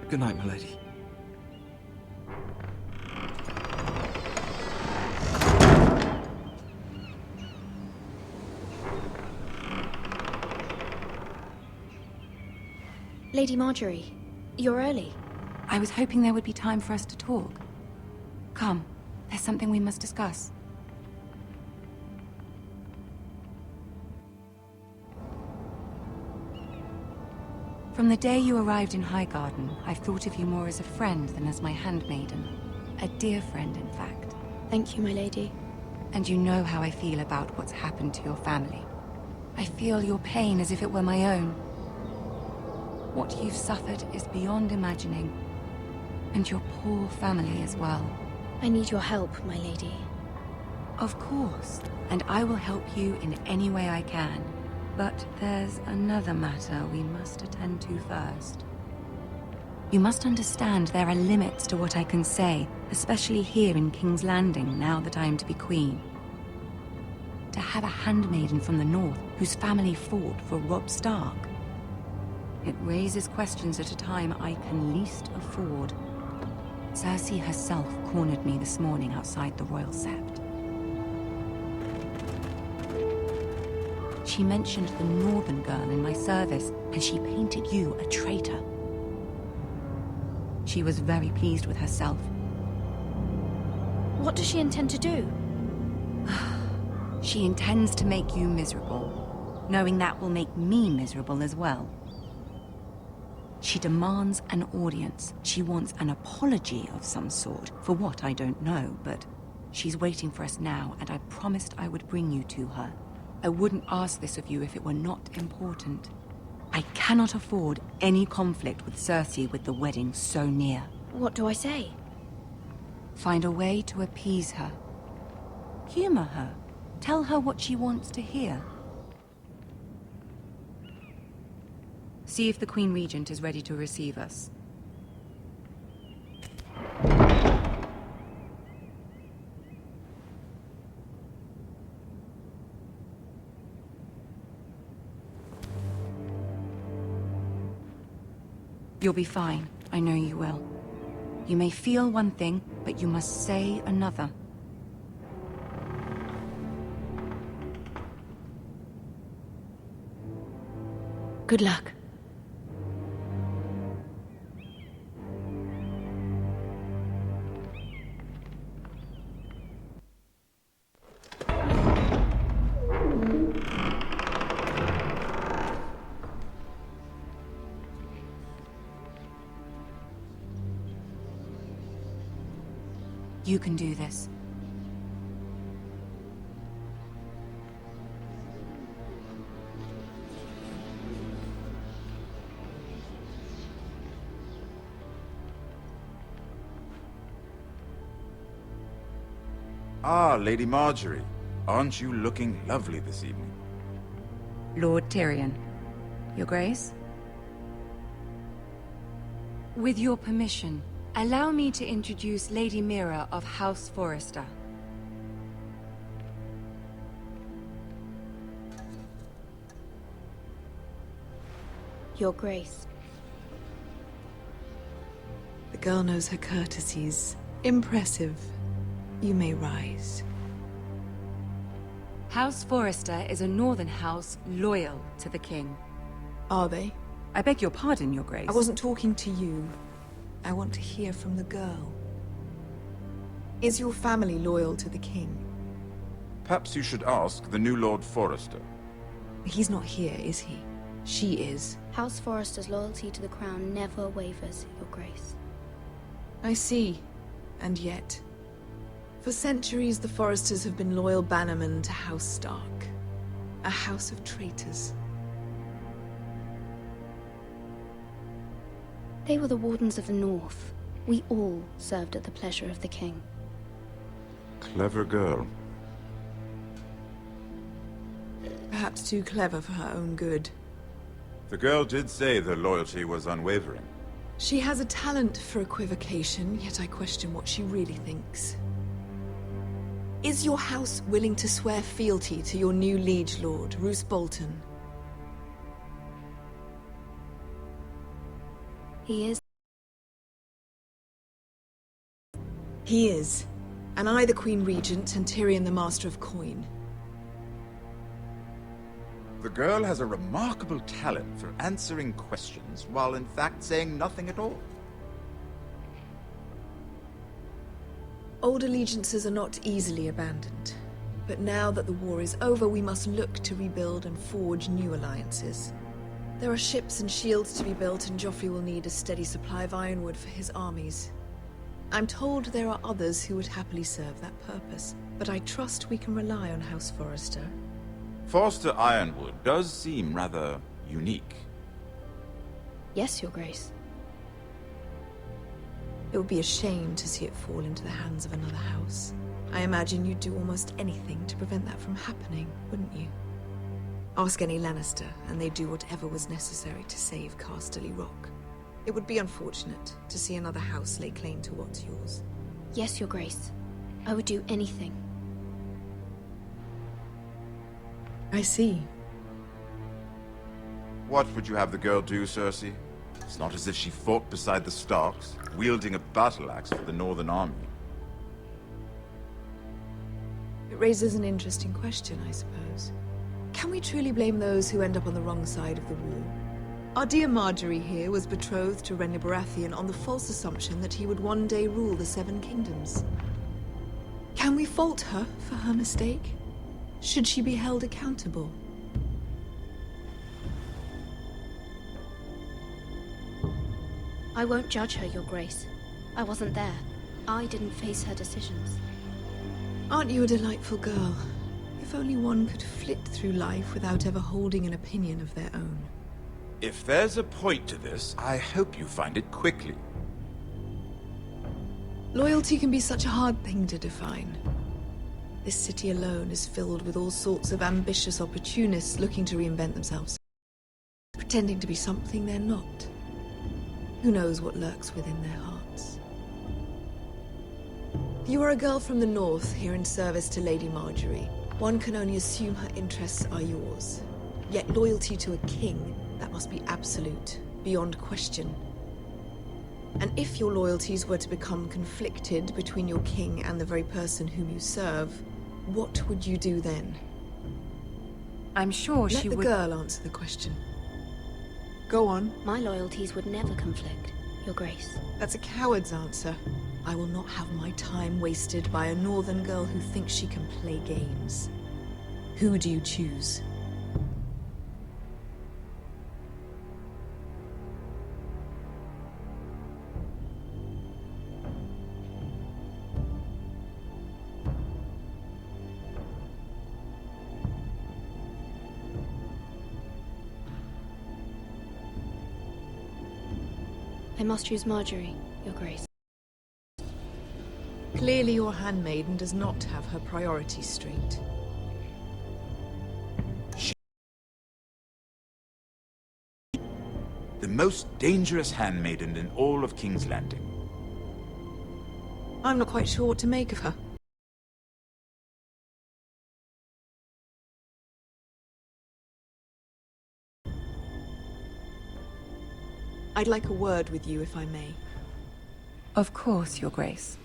Good night, my lady. Lady Marjorie, you're early. I was hoping there would be time for us to talk. Come, there's something we must discuss. From the day you arrived in Highgarden, I've thought of you more as a friend than as my handmaiden. A dear friend, in fact. Thank you, my lady. And you know how I feel about what's happened to your family. I feel your pain as if it were my own. What you've suffered is beyond imagining. And your poor family as well. I need your help, my lady. Of course, and I will help you in any way I can. But there's another matter we must attend to first. You must understand there are limits to what I can say, especially here in King's Landing, now that I am to be queen. To have a handmaiden from the north whose family fought for Robb Stark. It raises questions at a time I can least afford. Cersei herself cornered me this morning outside the Royal Sept. She mentioned the northern girl in my service, and she painted you a traitor. She was very pleased with herself. What does she intend to do? She intends to make you miserable, knowing that will make me miserable as well. She demands an audience. She wants an apology of some sort, for what I don't know, but she's waiting for us now, and I promised I would bring you to her. I wouldn't ask this of you if it were not important. I cannot afford any conflict with Cersei with the wedding so near. What do I say? Find a way to appease her. Humor her. Tell her what she wants to hear. See if the Queen Regent is ready to receive us. You'll be fine. I know you will. You may feel one thing, but you must say another. Good luck. You can do this. Ah, Lady Marjorie. Aren't you looking lovely this evening? Lord Tyrion. Your Grace? With your permission, allow me to introduce Lady Mira of House Forrester. Your Grace. The girl knows her courtesies. Impressive. You may rise. House Forrester is a northern house loyal to the king. Are they? I beg your pardon, Your Grace. I wasn't talking to you. I want to hear from the girl. Is your family loyal to the king? Perhaps you should ask the new Lord Forrester. He's not here, is he? She is. House Forrester's loyalty to the crown never wavers, Your Grace. I see. And yet... For centuries, the Forresters have been loyal bannermen to House Stark. A house of traitors. They were the Wardens of the North. We all served at the pleasure of the king. Clever girl. Perhaps too clever for her own good. The girl did say their loyalty was unwavering. She has a talent for equivocation, yet I question what she really thinks. Is your house willing to swear fealty to your new liege lord, Roose Bolton? He is. He is. And I the Queen Regent, and Tyrion the Master of Coin. The girl has a remarkable talent for answering questions, while in fact saying nothing at all. Old allegiances are not easily abandoned. But now that the war is over, we must look to rebuild and forge new alliances. There are ships and shields to be built, and Joffrey will need a steady supply of ironwood for his armies. I'm told there are others who would happily serve that purpose, but I trust we can rely on House Forrester. Forster Ironwood does seem rather unique. Yes, Your Grace. It would be a shame to see it fall into the hands of another house. I imagine you'd do almost anything to prevent that from happening, wouldn't you? Ask any Lannister, and they'd do whatever was necessary to save Casterly Rock. It would be unfortunate to see another house lay claim to what's yours. Yes, Your Grace. I would do anything. I see. What would you have the girl do, Cersei? It's not as if she fought beside the Starks, wielding a battle axe for the Northern Army. It raises an interesting question, I suppose. Can we truly blame those who end up on the wrong side of the war? Our dear Marjorie here was betrothed to Renly Baratheon on the false assumption that he would one day rule the Seven Kingdoms. Can we fault her for her mistake? Should she be held accountable? I won't judge her, Your Grace. I wasn't there. I didn't face her decisions. Aren't you a delightful girl? If only one could flit through life without ever holding an opinion of their own. If there's a point to this, I hope you find it quickly. Loyalty can be such a hard thing to define. This city alone is filled with all sorts of ambitious opportunists looking to reinvent themselves, pretending to be something they're not. Who knows what lurks within their hearts? You are a girl from the north, here in service to Lady Marjorie. One can only assume her interests are yours. Yet loyalty to a king, that must be absolute, beyond question. And if your loyalties were to become conflicted between your king and the very person whom you serve, what would you do then? I'm sure she would... Let the girl answer the question. Go on. My loyalties would never conflict, Your Grace. That's a coward's answer. I will not have my time wasted by a northern girl who thinks she can play games. Who do you choose? I must choose Marjorie, Your Grace. Clearly your handmaiden does not have her priorities straight. The most dangerous handmaiden in all of King's Landing. I'm not quite sure what to make of her. I'd like a word with you, if I may. Of course, Your Grace.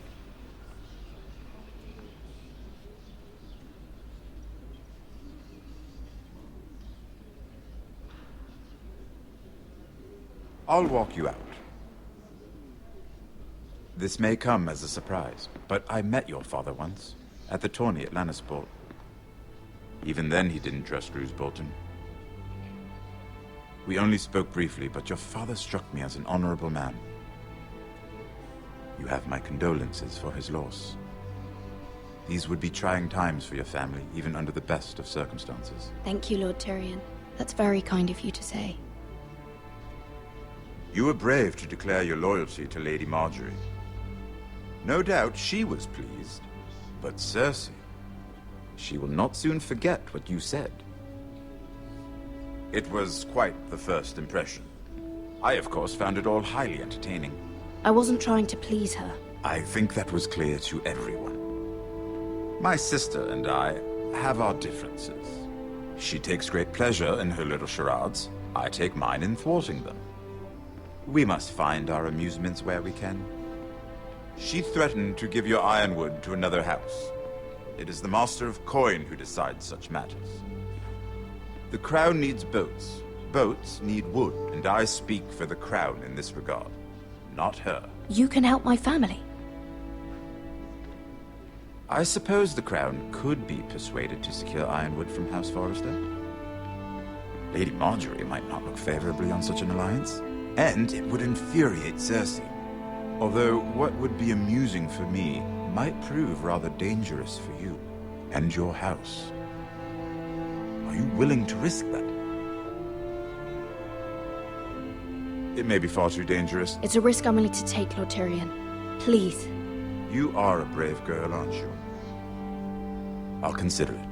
I'll walk you out. This may come as a surprise, but I met your father once, at the tourney at Lannisport. Even then he didn't trust Roose Bolton. We only spoke briefly, but your father struck me as an honorable man. You have my condolences for his loss. These would be trying times for your family, even under the best of circumstances. Thank you, Lord Tyrion. That's very kind of you to say. You were brave to declare your loyalty to Lady Marjorie. No doubt she was pleased, but Cersei, she will not soon forget what you said. It was quite the first impression. I, of course, found it all highly entertaining. I wasn't trying to please her. I think that was clear to everyone. My sister and I have our differences. She takes great pleasure in her little charades. I take mine in thwarting them. We must find our amusements where we can. She threatened to give your ironwood to another house. It is the Master of Coin who decides such matters. The Crown needs boats. Boats need wood, and I speak for the Crown in this regard, not her. You can help my family. I suppose the Crown could be persuaded to secure ironwood from House Forrester. Lady Marjorie might not look favorably on such an alliance, and it would infuriate Cersei. Although what would be amusing for me might prove rather dangerous for you and your house. Are you willing to risk that? It may be far too dangerous. It's a risk I'm willing to take, Lord Tyrion. Please. You are a brave girl, aren't you? I'll consider it.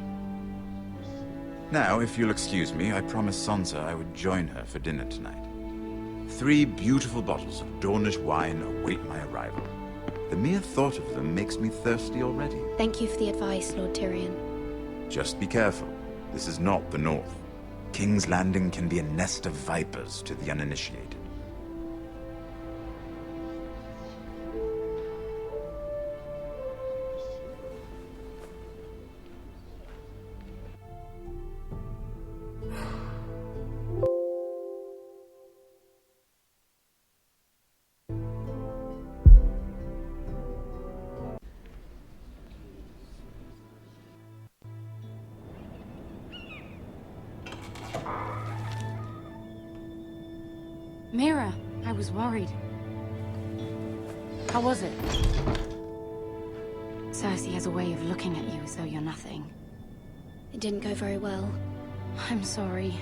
Now, if you'll excuse me, I promised Sansa I would join her for dinner tonight. 3 beautiful bottles of Dornish wine await my arrival. The mere thought of them makes me thirsty already. Thank you for the advice, Lord Tyrion. Just be careful. This is not the North. King's Landing can be a nest of vipers to the uninitiated. Mira, I was worried. How was it? Cersei has a way of looking at you as though you're nothing. It didn't go very well. I'm sorry.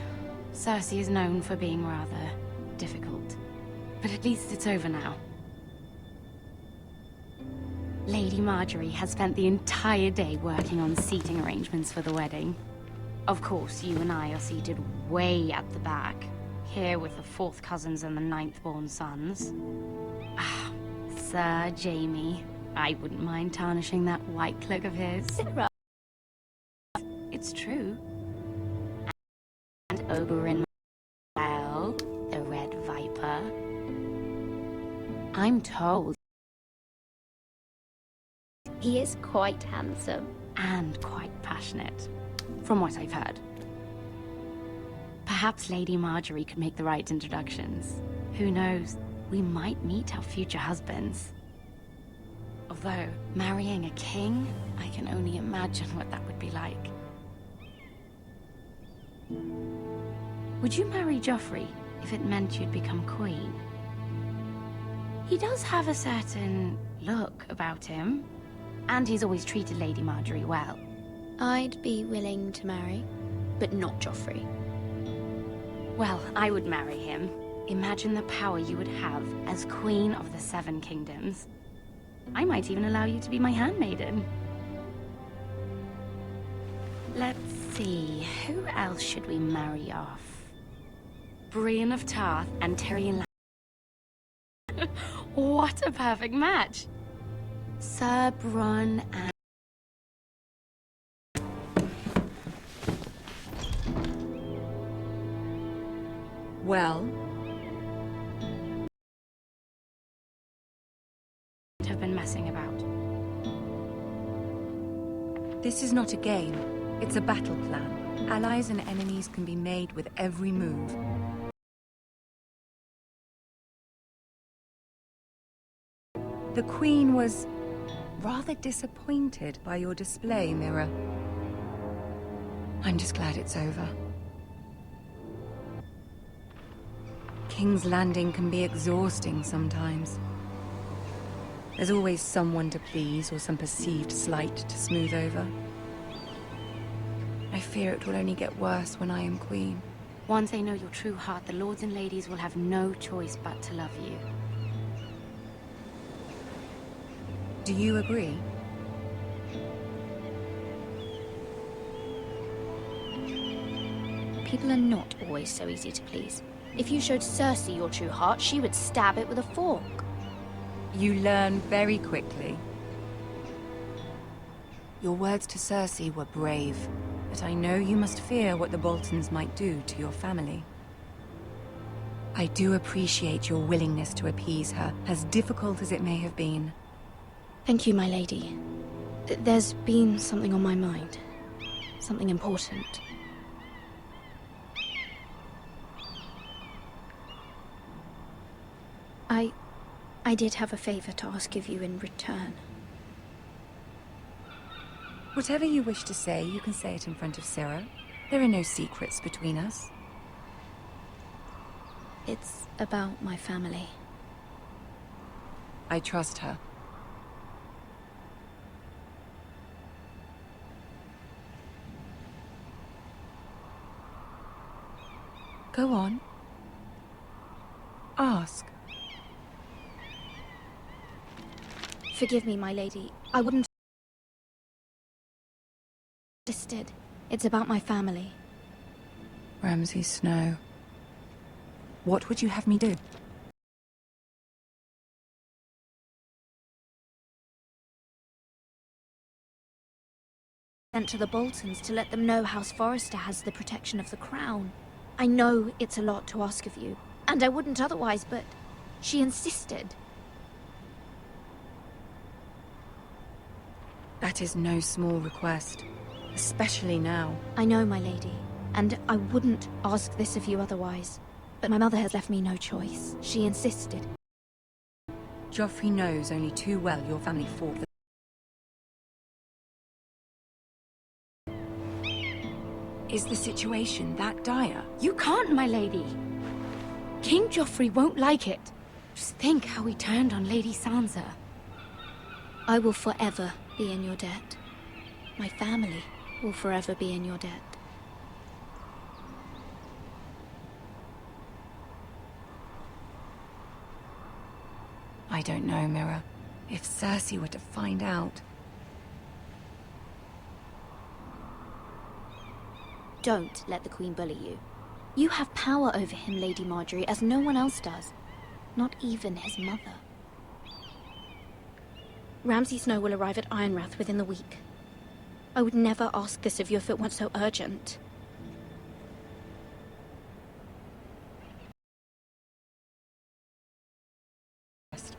Cersei is known for being rather difficult. But at least it's over now. Lady Marjorie has spent the entire day working on seating arrangements for the wedding. Of course, you and I are seated way at the back, here with the 4th cousins and the 9th-born sons. Ah, Sir Jaime. I wouldn't mind tarnishing that white cloak of his. It's true. And Oberyn, well, the Red Viper. I'm told He is quite handsome. and quite passionate, from what I've heard. Perhaps Lady Marjorie could make the right introductions. Who knows? We might meet our future husbands. Although, marrying a king, I can only imagine what that would be like. Would you marry Joffrey if it meant you'd become queen? He does have a certain look about him, and he's always treated Lady Marjorie well. I'd be willing to marry, but not Joffrey. Well, I would marry him. Imagine the power you would have as Queen of the Seven Kingdoms. I might even allow you to be my handmaiden. Let's see, who else should we marry off? Brienne of Tarth and Tyrion Lannister. What a perfect match! Sir Bronn and... Well? have been messing about. This is not a game. It's a battle plan. Allies and enemies can be made with every move. The Queen was rather disappointed by your display, Mira. I'm just glad it's over. King's Landing can be exhausting sometimes. There's always someone to please or some perceived slight to smooth over. I fear it will only get worse when I am queen. Once they know your true heart, the lords and ladies will have no choice but to love you. Do you agree? People are not always so easy to please. If you showed Cersei your true heart, she would stab it with a fork. You learn very quickly. Your words to Cersei were brave, but I know you must fear what the Boltons might do to your family. I do appreciate your willingness to appease her, as difficult as it may have been. Thank you, my lady. There's been something on my mind. Something important. I did have a favor to ask of you in return. Whatever you wish to say, you can say it in front of Sarah. There are no secrets between us. It's about my family. I trust her. Go on. Ask. Forgive me, my lady. I wouldn't... Understood. It's about my family. Ramsay Snow. What would you have me do? Sent to the Boltons to let them know House Forrester has the protection of the crown. I know it's a lot to ask of you, and I wouldn't otherwise, but she insisted. That is no small request, especially now. I know, my lady, and I wouldn't ask this of you otherwise. But my mother has left me no choice. She insisted. Joffrey knows only too well your family fought the... Is the situation that dire? You can't, my lady. King Joffrey won't like it. Just think how he turned on Lady Sansa. I will forever be in your debt. My family will forever be in your debt. I don't know, Mira. If Cersei were to find out... Don't let the Queen bully you. You have power over him, Lady Marjorie, as no one else does. Not even his mother. Ramsay Snow will arrive at Ironrath within the week. I would never ask this of you if it weren't so urgent.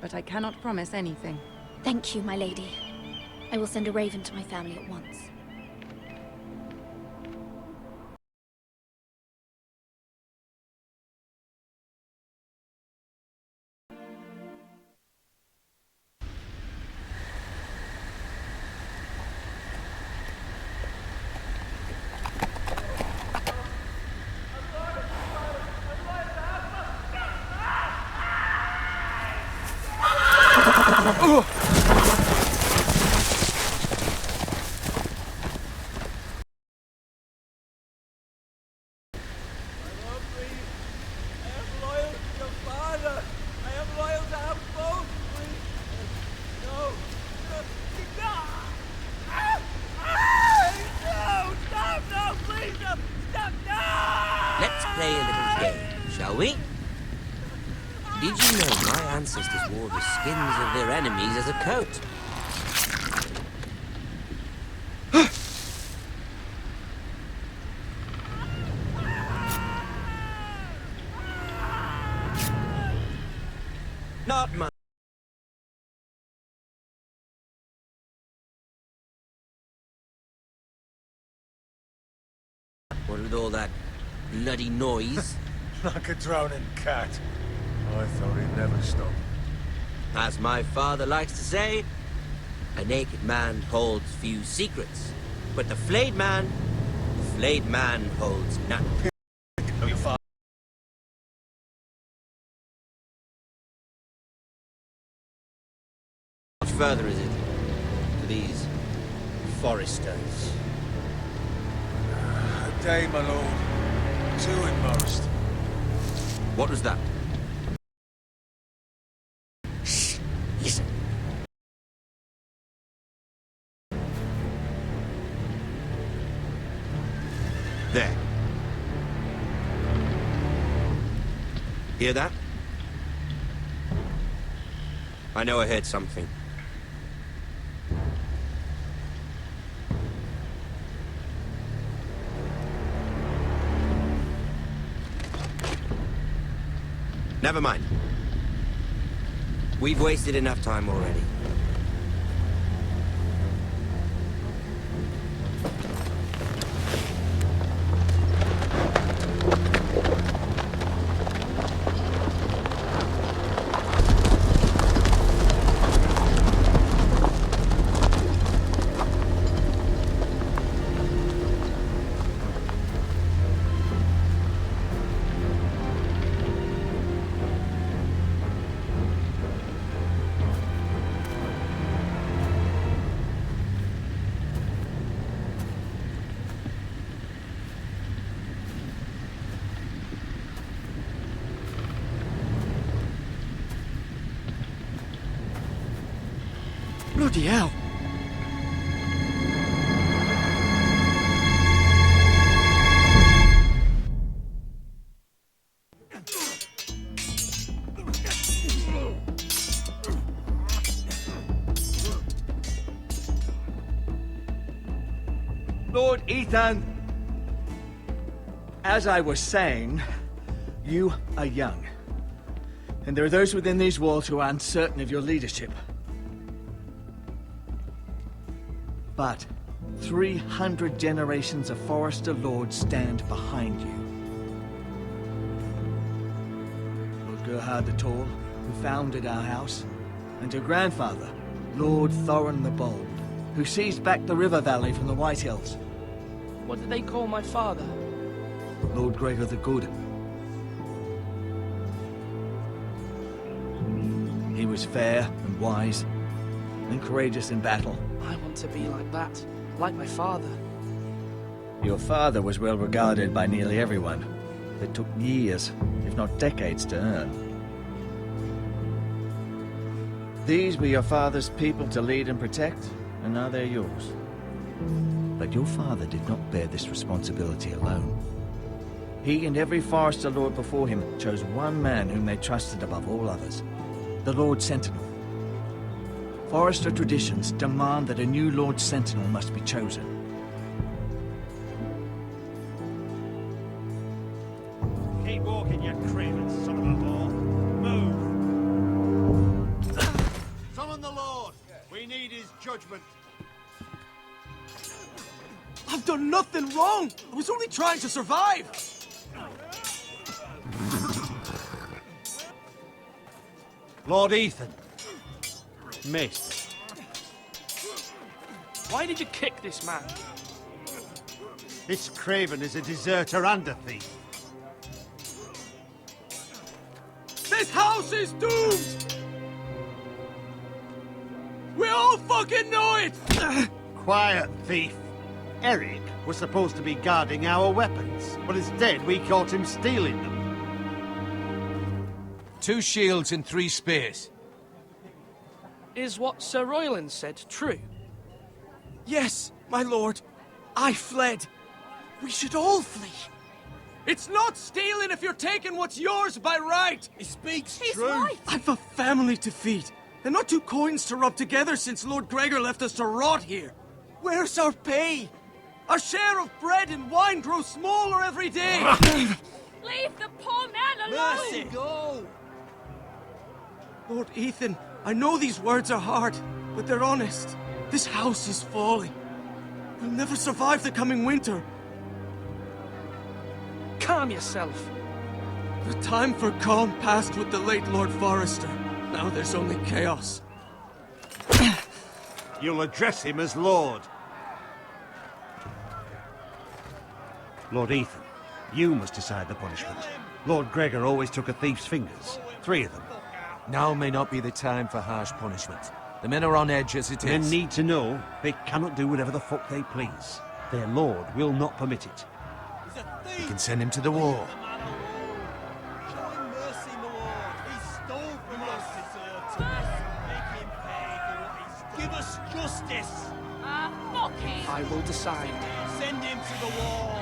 But I cannot promise anything. Thank you, my lady. I will send a raven to my family at once. Let's play a little game, shall we? Did you know my ancestors wore the skins of their enemies as a coat? Not much. What with all that bloody noise? Like a drowning cat. I thought he'd never stop. As my father likes to say, a naked man holds few secrets, but the flayed man holds none. Your father. How much further is it to these foresters? A day, my lord. 2 at most. What was that? Listen. There. Hear that? I know I heard something. Never mind. We've wasted enough time already. Bloody hell! Lord Ethan, as I was saying, you are young. And there are those within these walls who are uncertain of your leadership. But 300 generations of Forester Lords stand behind you. Lord Gerhard the Tall, who founded our house, and your grandfather, Lord Thorin the Bold, who seized back the river valley from the White Hills. What did they call my father? Lord Gregor the Good. was fair and wise and courageous in battle. I want to be like that, like my father. Your father was well regarded by nearly everyone. It took years, if not decades, to earn. These were your father's people to lead and protect, and now they're yours. But your father did not bear this responsibility alone. He and every Forester Lord before him chose one man whom they trusted above all others, the Lord Sentinel. Forester traditions demand that a new Lord Sentinel must be chosen. Keep walking, you craven son of a whore. Move! Summon the Lord! We need his judgment. I've done nothing wrong! I was only trying to survive! Lord Ethan. Miss. Why did you kick this man? This craven is a deserter and a thief. This house is doomed! We all fucking know it! Quiet, thief. Eric was supposed to be guarding our weapons, but instead we caught him stealing them. 2 shields and 3 spears. Is what Sir Royland said true? Yes, my lord. I fled. We should all flee. It's not stealing if you're taking what's yours by right. He speaks He's true. right. I've a family to feed, and not 2 coins to rub together since Lord Gregor left us to rot here. Where's our pay? Our share of bread and wine grows smaller every day. Leave the poor man alone! Mercy, go! Lord Ethan, I know these words are hard, but they're honest. This house is falling. We'll never survive the coming winter. Calm yourself. The time for calm passed with the late Lord Forester. Now there's only chaos. You'll address him as Lord. Lord Ethan, you must decide the punishment. Lord Gregor always took a thief's fingers. 3 of them. Now may not be the time for harsh punishment. The men are on edge as it is. Men need to know they cannot do whatever the fuck they please. Their lord will not permit it. You can send him to the war. Show him mercy, my lord. He stole from us. Make him pay for what he's done. Give us justice. Fuck him! I will decide. Send him to the wall.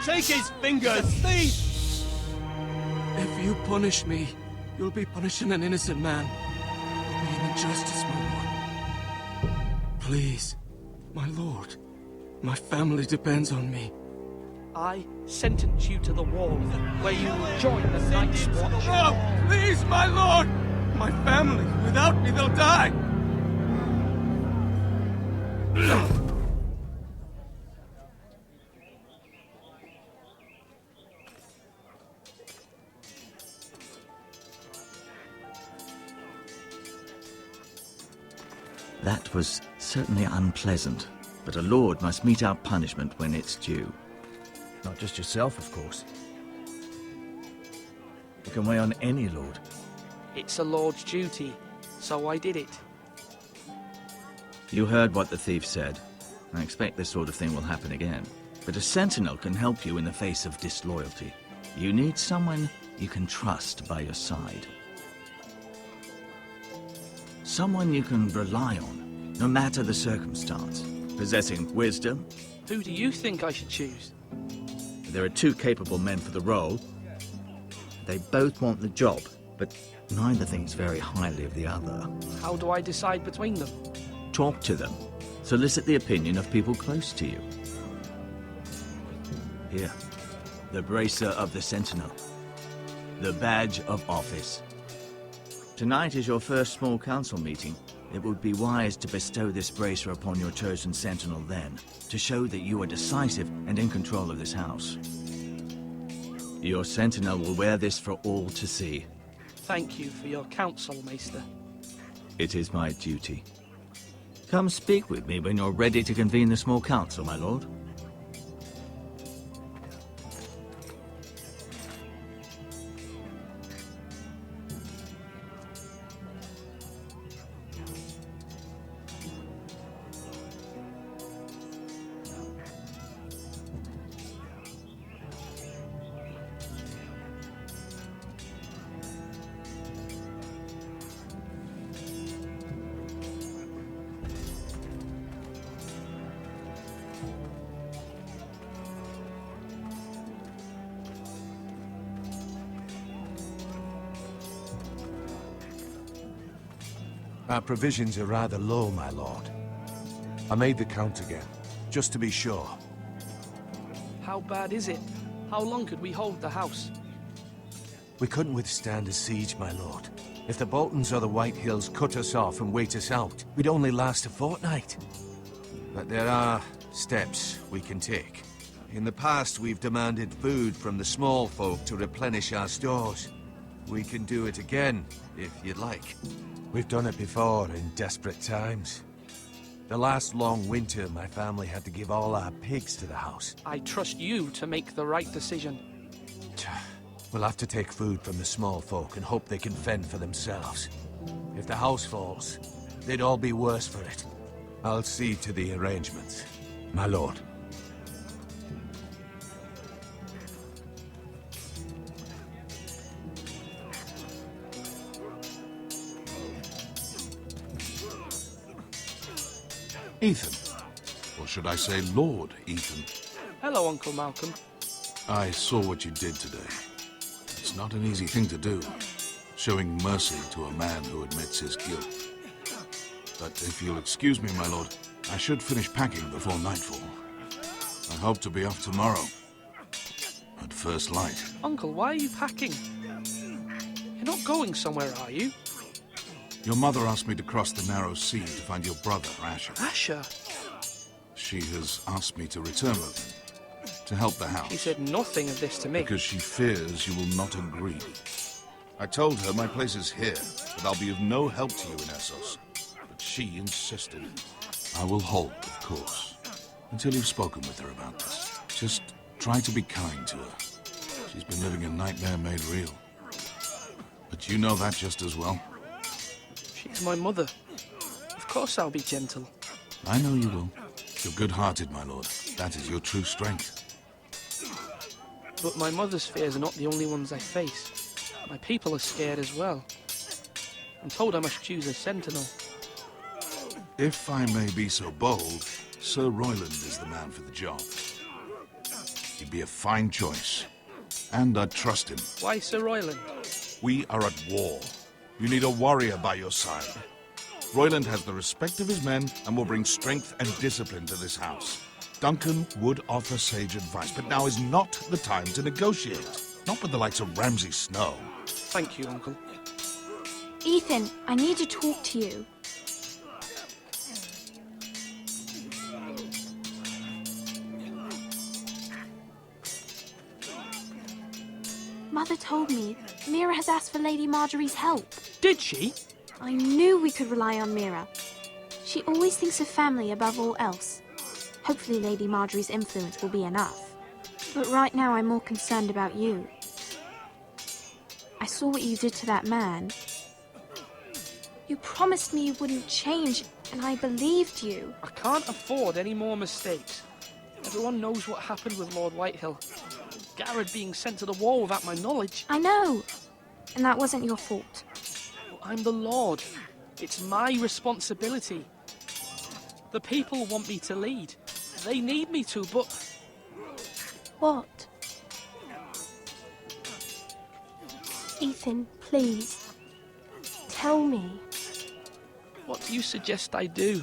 Shake his fingers, thief! If you punish me, you'll be punishing an innocent man. You'll be an injustice, my lord. Please, my lord. My family depends on me. I sentence you to the wall, where you will join the Night's Watch. No! Please, my lord! My family, without me, they'll die! That was certainly unpleasant, but a lord must mete out punishment when it's due. Not just yourself, of course. You can weigh on any lord. It's a lord's duty, so I did it. You heard what the thief said. I expect this sort of thing will happen again. But a sentinel can help you in the face of disloyalty. You need someone you can trust by your side. Someone you can rely on, no matter the circumstance. Possessing wisdom. Who do you think I should choose? There are 2 capable men for the role. They both want the job, but neither thinks very highly of the other. How do I decide between them? Talk to them. Solicit the opinion of people close to you. Here, the bracer of the Sentinel. The badge of office. Tonight is your first small council meeting. It would be wise to bestow this bracer upon your chosen sentinel then, to show that you are decisive and in control of this house. Your sentinel will wear this for all to see. Thank you for your counsel, Maester. It is my duty. Come speak with me when you're ready to convene the small council, my lord. Our provisions are rather low, my lord. I made the count again, just to be sure. How bad is it? How long could we hold the house? We couldn't withstand a siege, my lord. If the Boltons or the White Hills cut us off and wait us out, we'd only last a fortnight. But there are steps we can take. In the past, we've demanded food from the small folk to replenish our stores. We can do it again, if you'd like. We've done it before in desperate times. The last long winter, my family had to give all our pigs to the house. I trust you to make the right decision. We'll have to take food from the small folk and hope they can fend for themselves. If the house falls, they'd all be worse for it. I'll see to the arrangements, my lord. Ethan. Or should I say Lord Ethan? Hello, Uncle Malcolm. I saw what you did today. It's not an easy thing to do, showing mercy to a man who admits his guilt. But if you'll excuse me, my lord, I should finish packing before nightfall. I hope to be off tomorrow, at first light. Uncle, why are you packing? You're not going somewhere, are you? Your mother asked me to cross the narrow sea to find your brother, Asher. Asher? She has asked me to return with him, to help the house. She said nothing of this to me. Because she fears you will not agree. I told her my place is here, that I'll be of no help to you in Essos. But she insisted. I will hold, of course, until you've spoken with her about this. Just try to be kind to her. She's been living a nightmare made real. But you know that just as well. She's my mother. Of course I'll be gentle. I know you will. You're good-hearted, my lord. That is your true strength. But my mother's fears are not the only ones I face. My people are scared as well. I'm told I must choose a sentinel. If I may be so bold, Sir Royland is the man for the job. He'd be a fine choice. And I'd trust him. Why Sir Royland? We are at war. You need a warrior by your side. Royland has the respect of his men and will bring strength and discipline to this house. Duncan would offer sage advice, but now is not the time to negotiate. Not with the likes of Ramsay Snow. Thank you, Uncle. Ethan, I need to talk to you. Mother told me Mira has asked for Lady Marjorie's help. Did she? I knew we could rely on Mira. She always thinks of family above all else. Hopefully Lady Marjorie's influence will be enough. But right now I'm more concerned about you. I saw what you did to that man. You promised me you wouldn't change, and I believed you. I can't afford any more mistakes. Everyone knows what happened with Lord Whitehill. Garrett being sent to the war without my knowledge. I know. And that wasn't your fault. But I'm the Lord. It's my responsibility. The people want me to lead. They need me to, but... What? Ethan, please. Tell me. What do you suggest I do?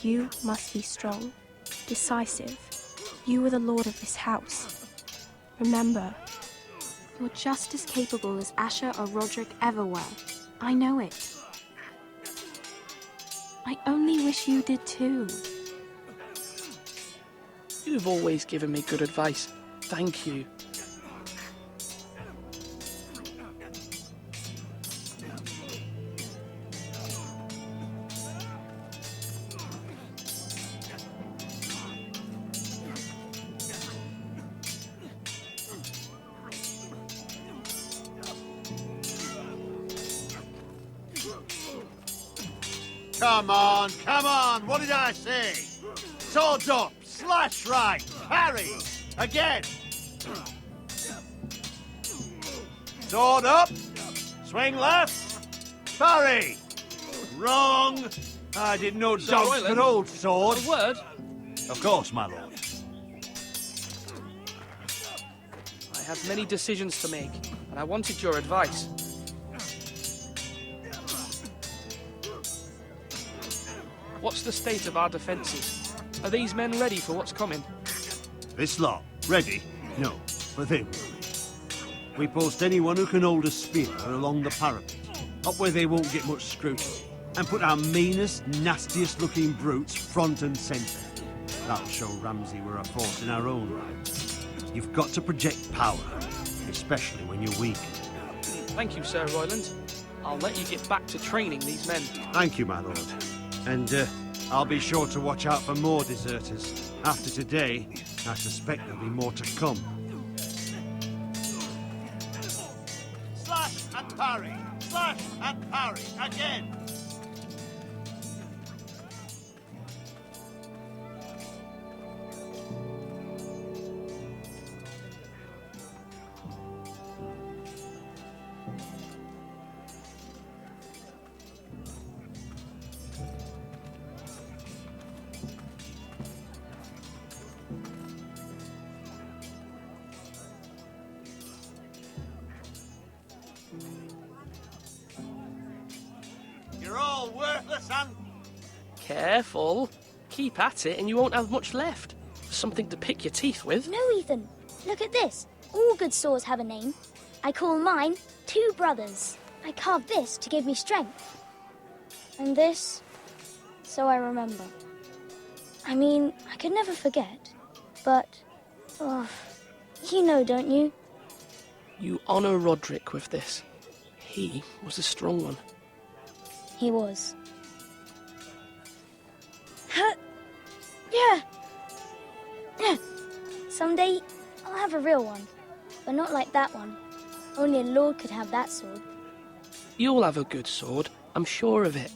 You must be strong, decisive. You are the lord of this house. Remember, you're just as capable as Asher or Roderick ever were. I know it. I only wish you did too. You've always given me good advice. Thank you. Come on, what did I say? Swords up, slash right, parry, again. Sword up, swing left, parry. Wrong. I didn't know dogs could hold swords. A word? Of course, my lord. I have many decisions to make, and I wanted your advice. What's the state of our defences? Are these men ready for what's coming? This lot, ready? No, but they will be. We post anyone who can hold a spear along the parapet, up where they won't get much scrutiny, and put our meanest, nastiest looking brutes front and centre. That'll show Ramsay we're a force in our own right. You've got to project power, especially when you're weak. Thank you, Sir Royland. I'll let you get back to training these men. Thank you, my lord. And I'll be sure to watch out for more deserters. After today, I suspect there'll be more to come. Slash and parry! Slash and parry! Again! You're all worthless and... Careful. Keep at it and you won't have much left. Something to pick your teeth with. No, Ethan. Look at this. All good swords have a name. I call mine Two Brothers. I carved this to give me strength. And this, so I remember. I mean, I could never forget. But, oh, you know, don't you? You honour Roderick with this. He was a strong one. He was. Yeah. Yeah. Someday, I'll have a real one. But not like that one. Only a lord could have that sword. You'll have a good sword. I'm sure of it.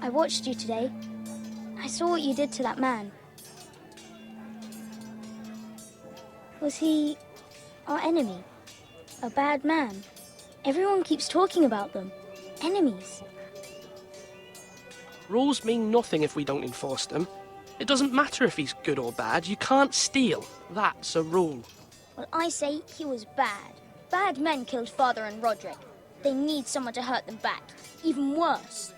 I watched you today. I saw what you did to that man. Was he our enemy? A bad man? Everyone keeps talking about them. Enemies. Rules mean nothing if we don't enforce them. It doesn't matter if he's good or bad. You can't steal. That's a rule. Well, I say he was bad. Bad men killed Father and Roderick. They need someone to hurt them back. Even worse.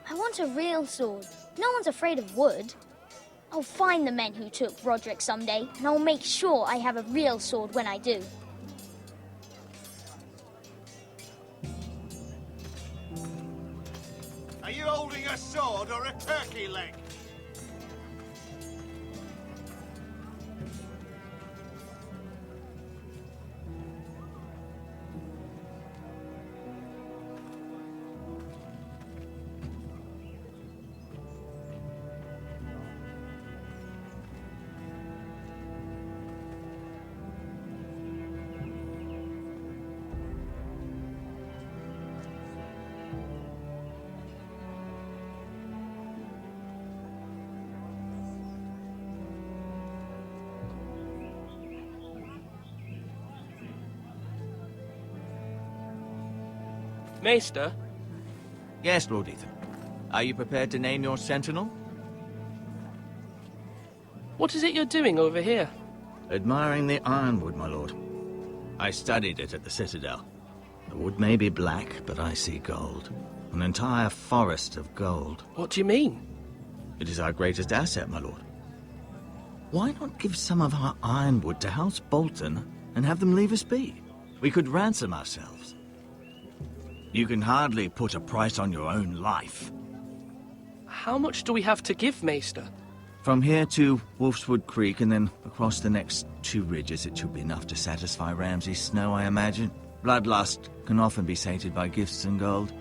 I want a real sword. No one's afraid of wood. I'll find the men who took Roderick someday, and I'll make sure I have a real sword when I do. Are you holding a sword or a turkey leg? Maester? Yes, Lord Ethan. Are you prepared to name your sentinel? What is it you're doing over here? Admiring the ironwood, my lord. I studied it at the Citadel. The wood may be black, but I see gold. An entire forest of gold. What do you mean? It is our greatest asset, my lord. Why not give some of our ironwood to House Bolton and have them leave us be? We could ransom ourselves. You can hardly put a price on your own life. How much do we have to give, Maester? From here to Wolfswood Creek and then across the next 2 ridges, it should be enough to satisfy Ramsay Snow, I imagine. Bloodlust can often be sated by gifts and gold.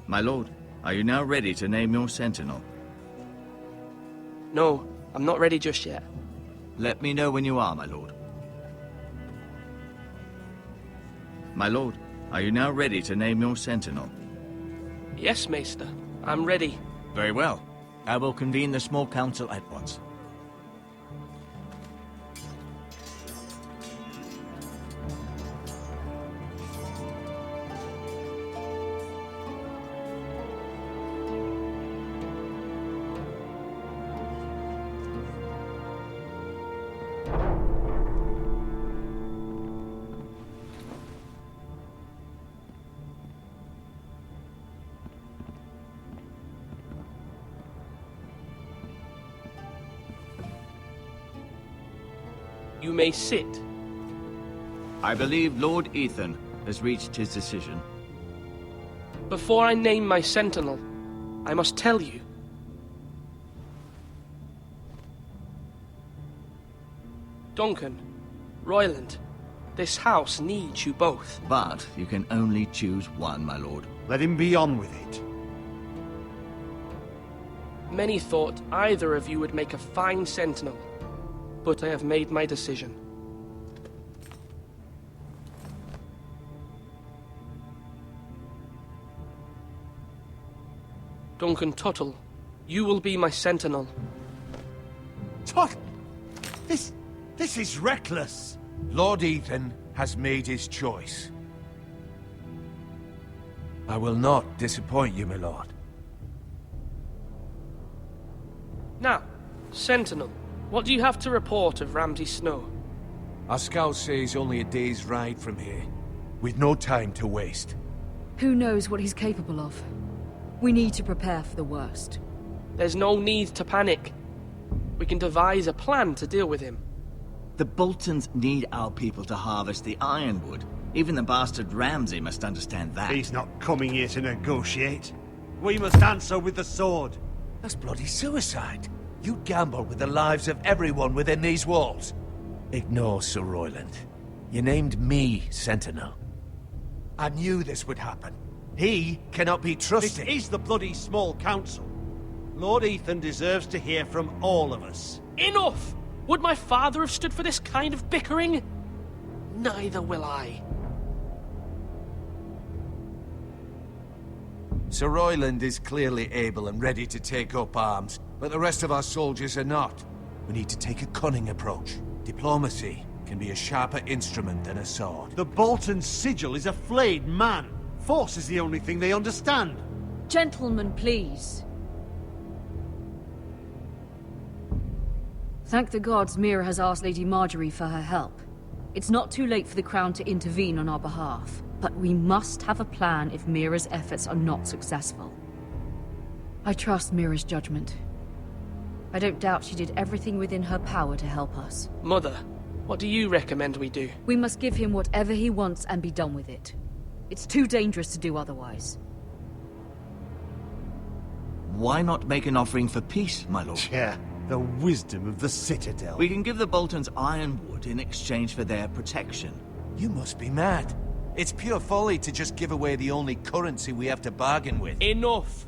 My lord, are you now ready to name your sentinel? No, I'm not ready just yet. Let me know when you are, my lord. My lord, are you now ready to name your sentinel? Yes, Maester. I'm ready. Very well. I will convene the small council at once. You may sit. I believe Lord Ethan has reached his decision. Before I name my sentinel, I must tell you. Duncan, Royland, this house needs you both. But you can only choose one, my lord. Let him be on with it. Many thought either of you would make a fine sentinel, but I have made my decision. Duncan Tuttle, you will be my sentinel. Tut! This is reckless. Lord Ethan has made his choice. I will not disappoint you, my lord. Now, sentinel, what do you have to report of Ramsay Snow? Our scouts say he's only a day's ride from here, with no time to waste. Who knows what he's capable of? We need to prepare for the worst. There's no need to panic. We can devise a plan to deal with him. The Boltons need our people to harvest the ironwood. Even the bastard Ramsay must understand that. He's not coming here to negotiate. We must answer with the sword. That's bloody suicide. You gamble with the lives of everyone within these walls. Ignore Sir Royland. You named me Sentinel. I knew this would happen. He cannot be trusted. This is the bloody small council. Lord Ethan deserves to hear from all of us. Enough! Would my father have stood for this kind of bickering? Neither will I. Sir Royland is clearly able and ready to take up arms, but the rest of our soldiers are not. We need to take a cunning approach. Diplomacy can be a sharper instrument than a sword. The Bolton sigil is a flayed man. Force is the only thing they understand. Gentlemen, please. Thank the gods Mira has asked Lady Marjorie for her help. It's not too late for the Crown to intervene on our behalf, but we must have a plan if Mira's efforts are not successful. I trust Mira's judgment. I don't doubt she did everything within her power to help us. Mother, what do you recommend we do? We must give him whatever he wants and be done with it. It's too dangerous to do otherwise. Why not make an offering for peace, my lord? Yeah, the wisdom of the Citadel. We can give the Boltons ironwood in exchange for their protection. You must be mad. It's pure folly to just give away the only currency we have to bargain with. Enough!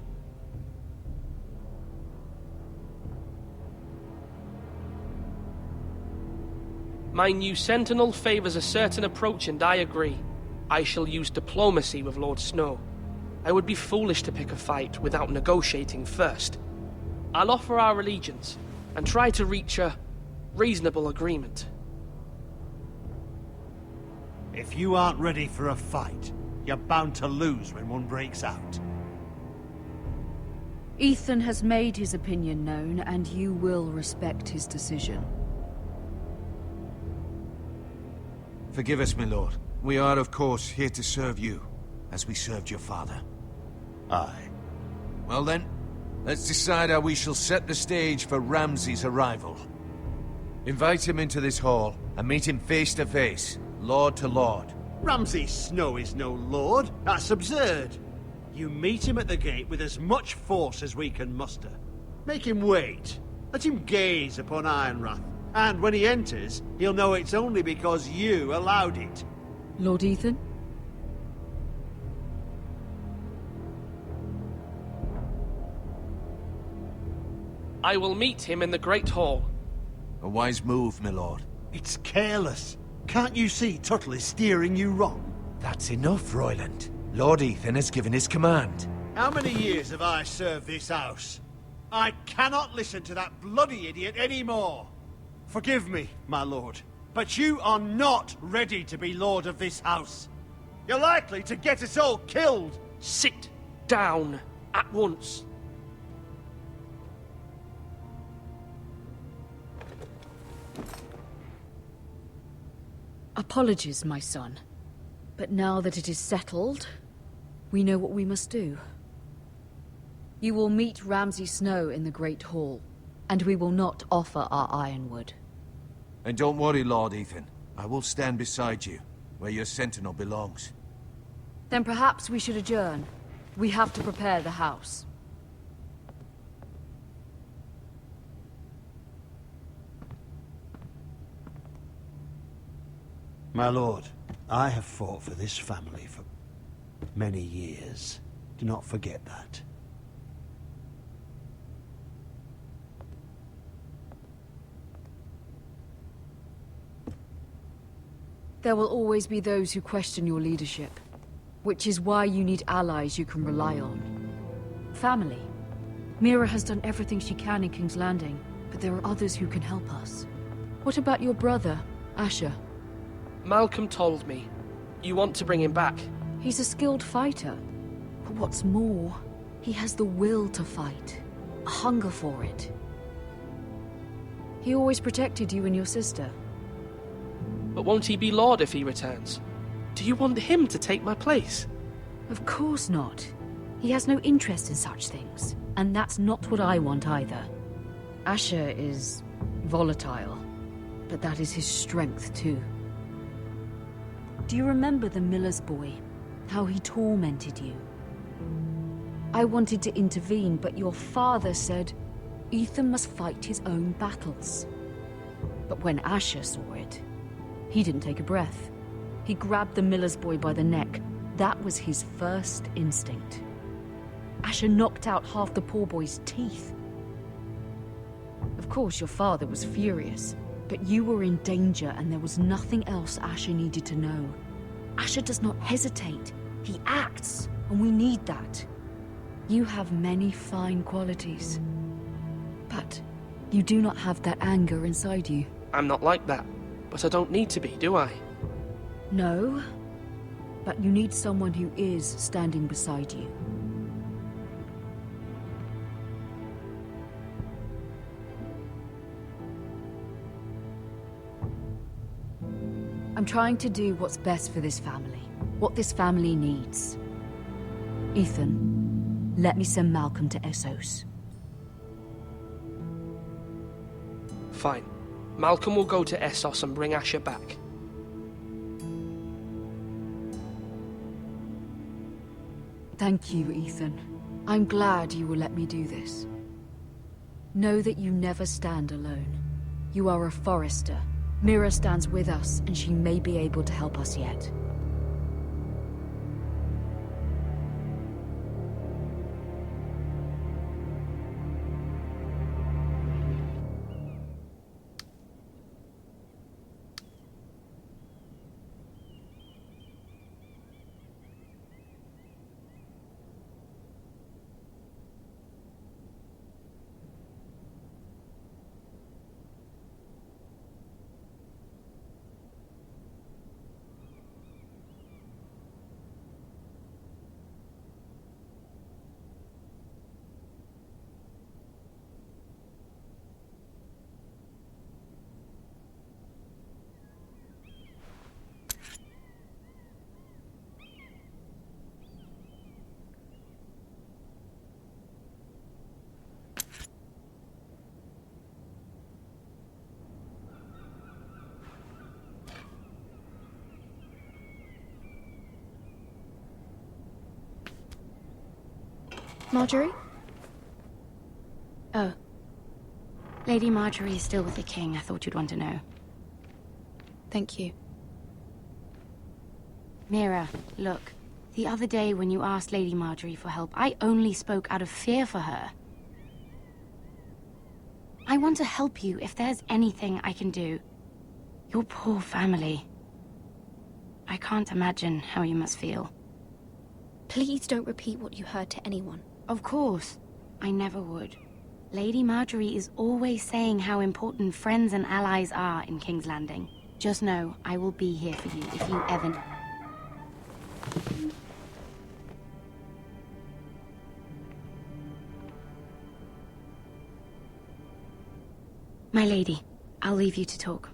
My new sentinel favors a certain approach, and I agree. I shall use diplomacy with Lord Snow. I would be foolish to pick a fight without negotiating first. I'll offer our allegiance, and try to reach a reasonable agreement. If you aren't ready for a fight, you're bound to lose when one breaks out. Ethan has made his opinion known, and you will respect his decision. Forgive us, my lord. We are, of course, here to serve you, as we served your father. Aye. Well then, let's decide how we shall set the stage for Ramsay's arrival. Invite him into this hall, and meet him face to face, lord to lord. Ramsay Snow is no lord. That's absurd. You meet him at the gate with as much force as we can muster. Make him wait. Let him gaze upon Ironrath. And when he enters, he'll know it's only because you allowed it. Lord Ethan? I will meet him in the Great Hall. A wise move, my lord. It's careless. Can't you see Tuttle is steering you wrong? That's enough, Royland. Lord Ethan has given his command. How many years have I served this house? I cannot listen to that bloody idiot anymore. Forgive me, my lord, but you are not ready to be lord of this house. You're likely to get us all killed. Sit down at once. Apologies, my son. But now that it is settled, we know what we must do. You will meet Ramsay Snow in the Great Hall, and we will not offer our ironwood. And don't worry, Lord Ethan. I will stand beside you, where your sentinel belongs. Then perhaps we should adjourn. We have to prepare the house. My lord, I have fought for this family for many years. Do not forget that. There will always be those who question your leadership, which is why you need allies you can rely on. Family. Mira has done everything she can in King's Landing, but there are others who can help us. What about your brother, Asher? Malcolm told me. You want to bring him back? He's a skilled fighter. But what's more, he has the will to fight. A hunger for it. He always protected you and your sister. But won't he be Lord if he returns? Do you want him to take my place? Of course not. He has no interest in such things. And that's not what I want either. Asher is volatile, but that is his strength too. Do you remember the miller's boy? How he tormented you? I wanted to intervene, but your father said Ethan must fight his own battles. But when Asher saw it, he didn't take a breath. He grabbed the miller's boy by the neck. That was his first instinct. Asher knocked out half the poor boy's teeth. Of course, your father was furious, but you were in danger and there was nothing else Asher needed to know. Asher does not hesitate. He acts, and we need that. You have many fine qualities, but you do not have that anger inside you. I'm not like that, but I don't need to be, do I? No, but you need someone who is standing beside you. I'm trying to do what's best for this family, what this family needs. Ethan, let me send Malcolm to Essos. Fine. Malcolm will go to Essos and bring Asher back. Thank you, Ethan. I'm glad you will let me do this. Know that you never stand alone. You are a Forester. Mira stands with us, and she may be able to help us yet. Marjorie? Oh. Lady Marjorie is still with the king. I thought you'd want to know. Thank you. Mira, look. The other day when you asked Lady Marjorie for help, I only spoke out of fear for her. I want to help you if there's anything I can do. Your poor family. I can't imagine how you must feel. Please don't repeat what you heard to anyone. Of course. I never would. Lady Marjorie is always saying how important friends and allies are in King's Landing. Just know, I will be here for you if you ever... My lady, I'll leave you to talk.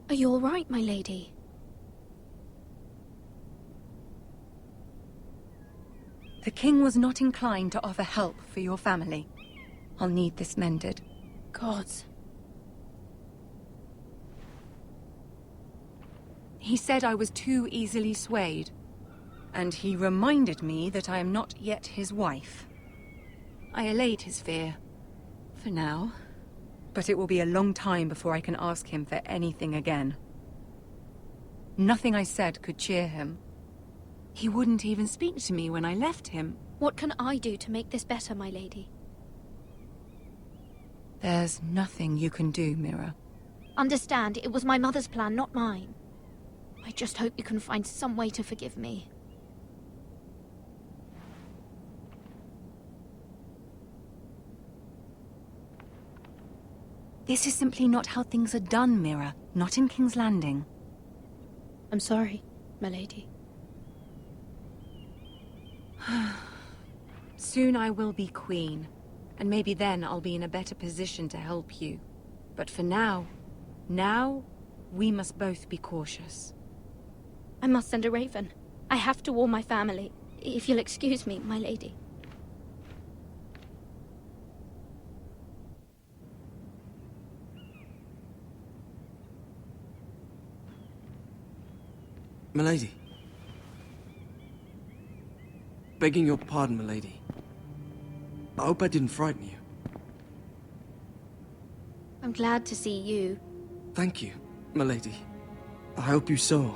Are you all right, my lady? The king was not inclined to offer help for your family. I'll need this mended. Gods. He said I was too easily swayed. And he reminded me that I am not yet his wife. I allayed his fear. For now. But it will be a long time before I can ask him for anything again. Nothing I said could cheer him. He wouldn't even speak to me when I left him. What can I do to make this better, my lady? There's nothing you can do, Mira. Understand, it was my mother's plan, not mine. I just hope you can find some way to forgive me. This is simply not how things are done, Mira. Not in King's Landing. I'm sorry, my lady. Soon I will be queen, and maybe then I'll be in a better position to help you. But for now, we must both be cautious. I must send a raven. I have to warn my family. If you'll excuse me, my lady. Milady. Begging your pardon, milady. I hope I didn't frighten you. I'm glad to see you. Thank you, milady. I hope you saw.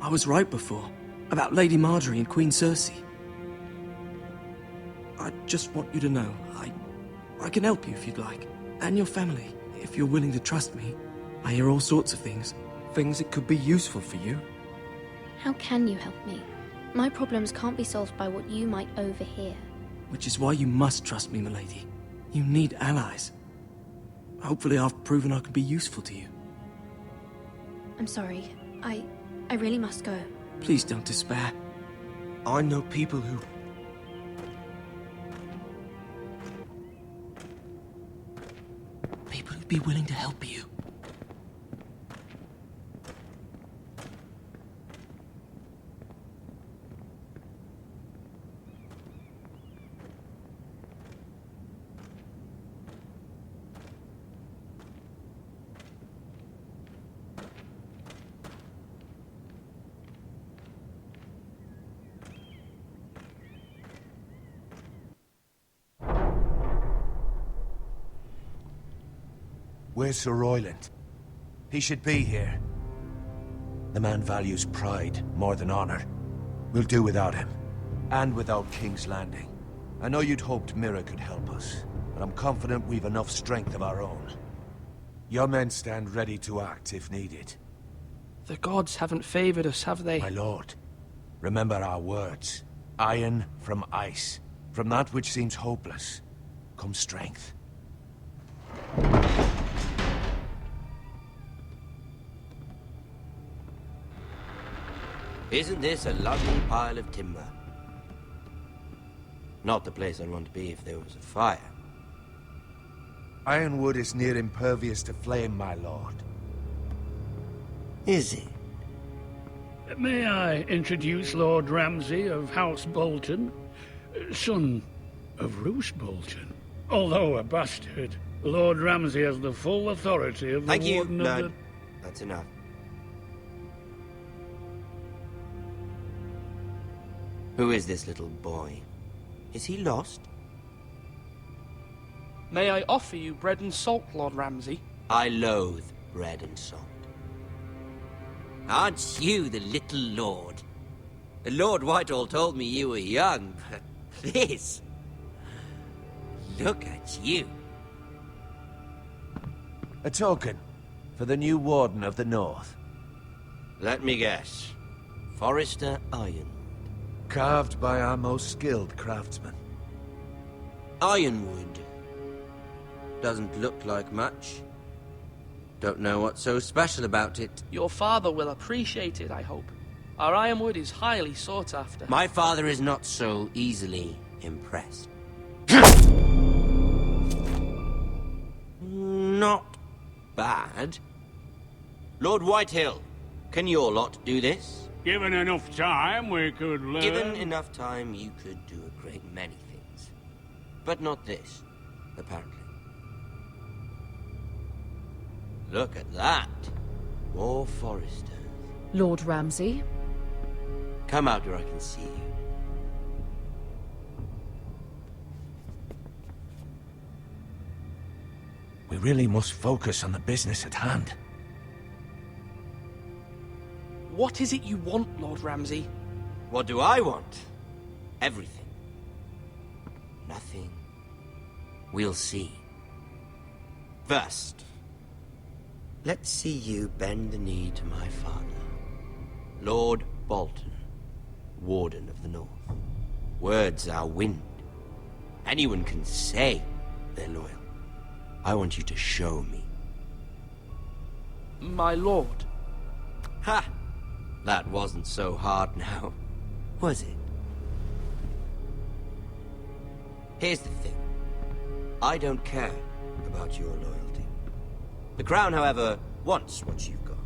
I was right before. About Lady Marjorie and Queen Cersei. I just want you to know, I can help you if you'd like. And your family, if you're willing to trust me. I hear all sorts of things. Things that could be useful for you. How can you help me? My problems can't be solved by what you might overhear. Which is why you must trust me, milady. You need allies. Hopefully I've proven I can be useful to you. I'm sorry. I really must go. Please don't despair. I know people who... People who'd be willing to help you. Where's Sir Royland? He should be here. The man values pride more than honor. We'll do without him. And without King's Landing. I know you'd hoped Mira could help us, but I'm confident we've enough strength of our own. Your men stand ready to act if needed. The gods haven't favored us, have they? My lord, remember our words. Iron from ice. From that which seems hopeless, comes strength. Isn't this a lovely pile of timber? Not the place I'd want to be if there was a fire. Ironwood is near impervious to flame, my lord. Is it? May I introduce Lord Ramsay of House Bolton, son of Roose Bolton. Although a bastard, Lord Ramsay has the full authority of the Thank you, Warden of Lord. the... That's enough. Who is this little boy? Is he lost? May I offer you bread and salt, Lord Ramsay? I loathe bread and salt. Aren't you the little lord? Lord Whitehall told me you were young, but this... Look at you. A token for the new Warden of the North. Let me guess. Forrester Iron. Carved by our most skilled craftsmen. Ironwood. Doesn't look like much. Don't know what's so special about it. Your father will appreciate it, I hope. Our ironwood is highly sought after. My father is not so easily impressed. Not bad. Lord Whitehill, can your lot do this? Given enough time, we could learn... Given enough time, you could do a great many things. But not this, apparently. Look at that. More Foresters. Lord Ramsay? Come out where I can see you. We really must focus on the business at hand. What is it you want, Lord Ramsay? What do I want? Everything. Nothing. We'll see. First, let's see you bend the knee to my father, Lord Bolton, Warden of the North. Words are wind. Anyone can say they're loyal. I want you to show me. My lord. Ha! That wasn't so hard now, was it? Here's the thing. I don't care about your loyalty. The Crown, however, wants what you've got.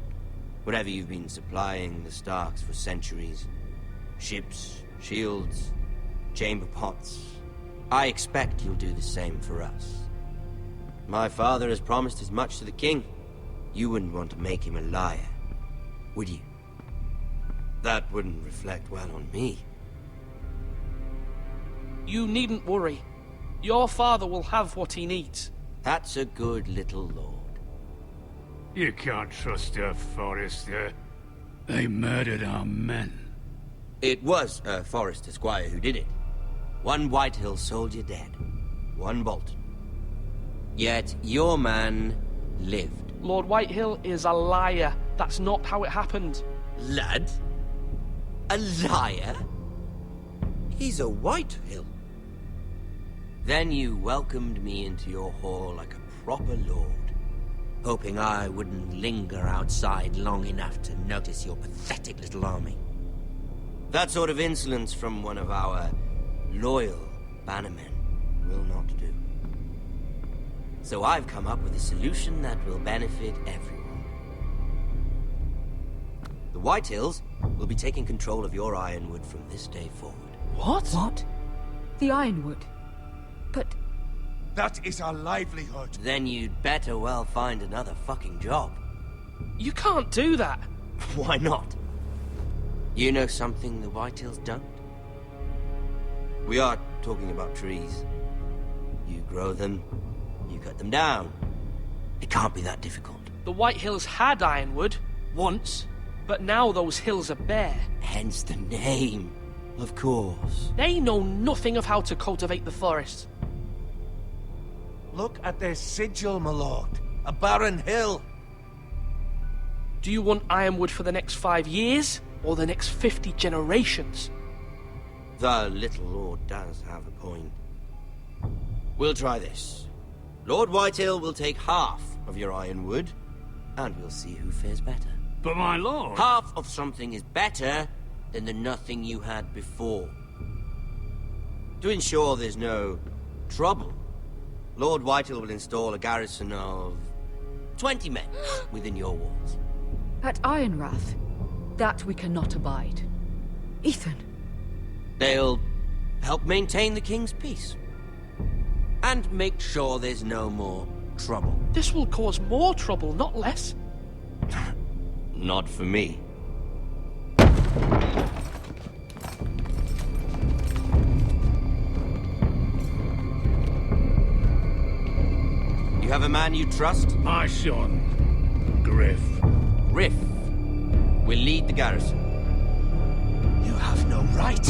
Whatever you've been supplying the Starks for centuries. Ships, shields, chamber pots. I expect you'll do the same for us. My father has promised as much to the king. You wouldn't want to make him a liar, would you? That wouldn't reflect well on me. You needn't worry. Your father will have what he needs. That's a good little lord. You can't trust a Forester. They murdered our men. It was a Forester squire who did it. One Whitehill soldier dead. One Bolton. Yet your man lived. Lord Whitehill is a liar. That's not how it happened. Lad? A liar? He's a Whitehill. Then you welcomed me into your hall like a proper lord, hoping I wouldn't linger outside long enough to notice your pathetic little army. That sort of insolence from one of our loyal bannermen will not do. So I've come up with a solution that will benefit everyone. The Whitehills will be taking control of your Ironwood from this day forward. What? What? The Ironwood? But... That is our livelihood. Then you'd better well find another fucking job. You can't do that. Why not? You know something the Whitehills don't? We are talking about trees. You grow them, you cut them down. It can't be that difficult. The Whitehills had Ironwood, once, but now those hills are bare. Hence the name, of course. They know nothing of how to cultivate the forest. Look at their sigil, my lord. A barren hill. Do you want Ironwood for the next 5 years, or the next 50 generations? The little lord does have a point. We'll try this. Lord Whitehill will take half of your Ironwood, and we'll see who fares better. But my lord... Half of something is better than the nothing you had before. To ensure there's no trouble, Lord Whitehill will install a garrison of 20 men within your walls. At Ironrath? That we cannot abide. Ethan. They'll help maintain the king's peace. And make sure there's no more trouble. This will cause more trouble, not less. Not for me. You have a man you trust? My son, Griff. Griff will lead the garrison. You have no right.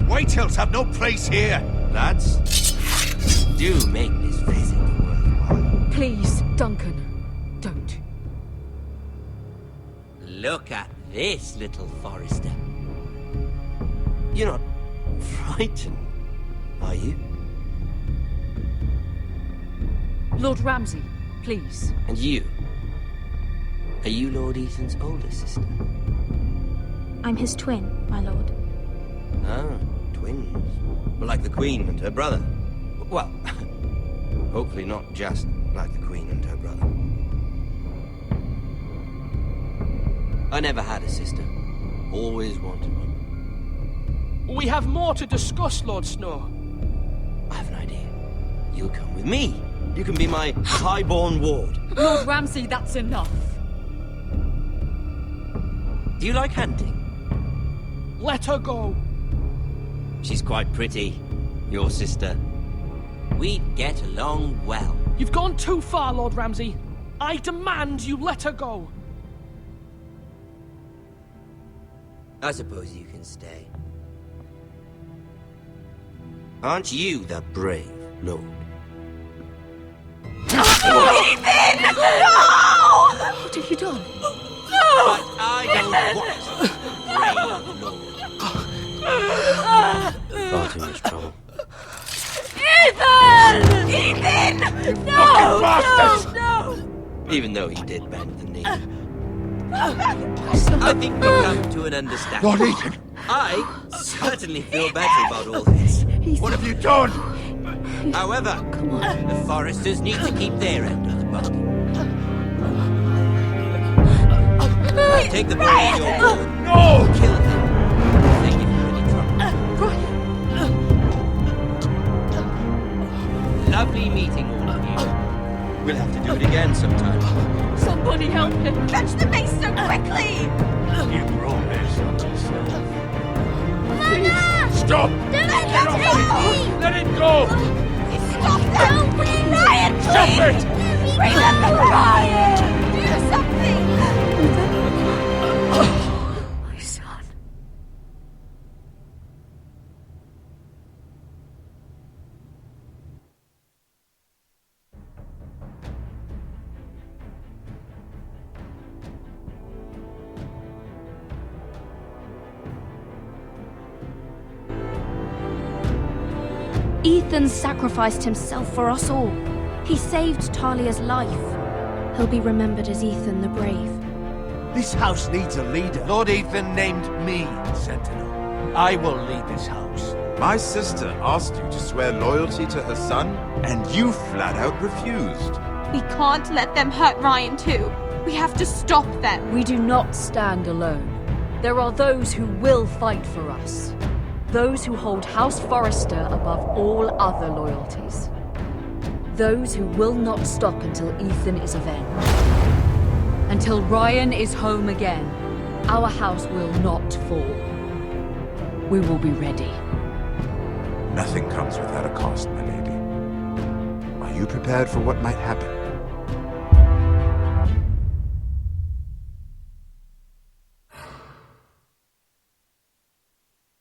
Whitehills have no place here. Lads, do make this visit worthwhile. Please, Duncan, don't. Look at this, little Forester. You're not frightened, are you? Lord Ramsay, please. And you? Are you Lord Ethan's older sister? I'm his twin, my lord. Ah, twins. Well, like the Queen and her brother. Well, hopefully not just like the Queen and her brother. I never had a sister. Always wanted one. We have more to discuss, Lord Snow. I have an idea. You'll come with me. You can be my highborn ward. Lord Ramsay, that's enough. Do you like hunting? Let her go. She's quite pretty, your sister. We'd get along well. You've gone too far, Lord Ramsay. I demand you let her go. I suppose you can stay. Aren't you the brave lord? Ethan! No! What have you done? But I don't want brave lord. Far too much trouble. Ethan! Ethan! No! No! Even though he did bend the knee. I think we've come to an understanding. Lord Ethan! I certainly feel better about all this. What have you done? However, the Foresters need to keep their end of the bargain. Take the boy in your ward. No! Kill him. Thank you for any trouble. Lovely meeting all of you. We'll have to do it again sometime. Somebody help him! Fetch the mace so quickly! You brought this on yourself. Mama! Stop! Don't let Get off him me! Let him go! Stop them! Ryan, please! Stop it! Remember Ryan! Do something! My son. Ethan sacrificed himself for us all. He saved Talia's life. He'll be remembered as Ethan the Brave. This house needs a leader. Lord Ethan named me Sentinel. I will lead this house. My sister asked you to swear loyalty to her son, and you flat out refused. We can't let them hurt Ryan too. We have to stop them. We do not stand alone. There are those who will fight for us. Those who hold House Forrester above all other loyalties. Those who will not stop until Ethan is avenged. Until Ryan is home again, our house will not fall. We will be ready. Nothing comes without a cost, my lady. Are you prepared for what might happen?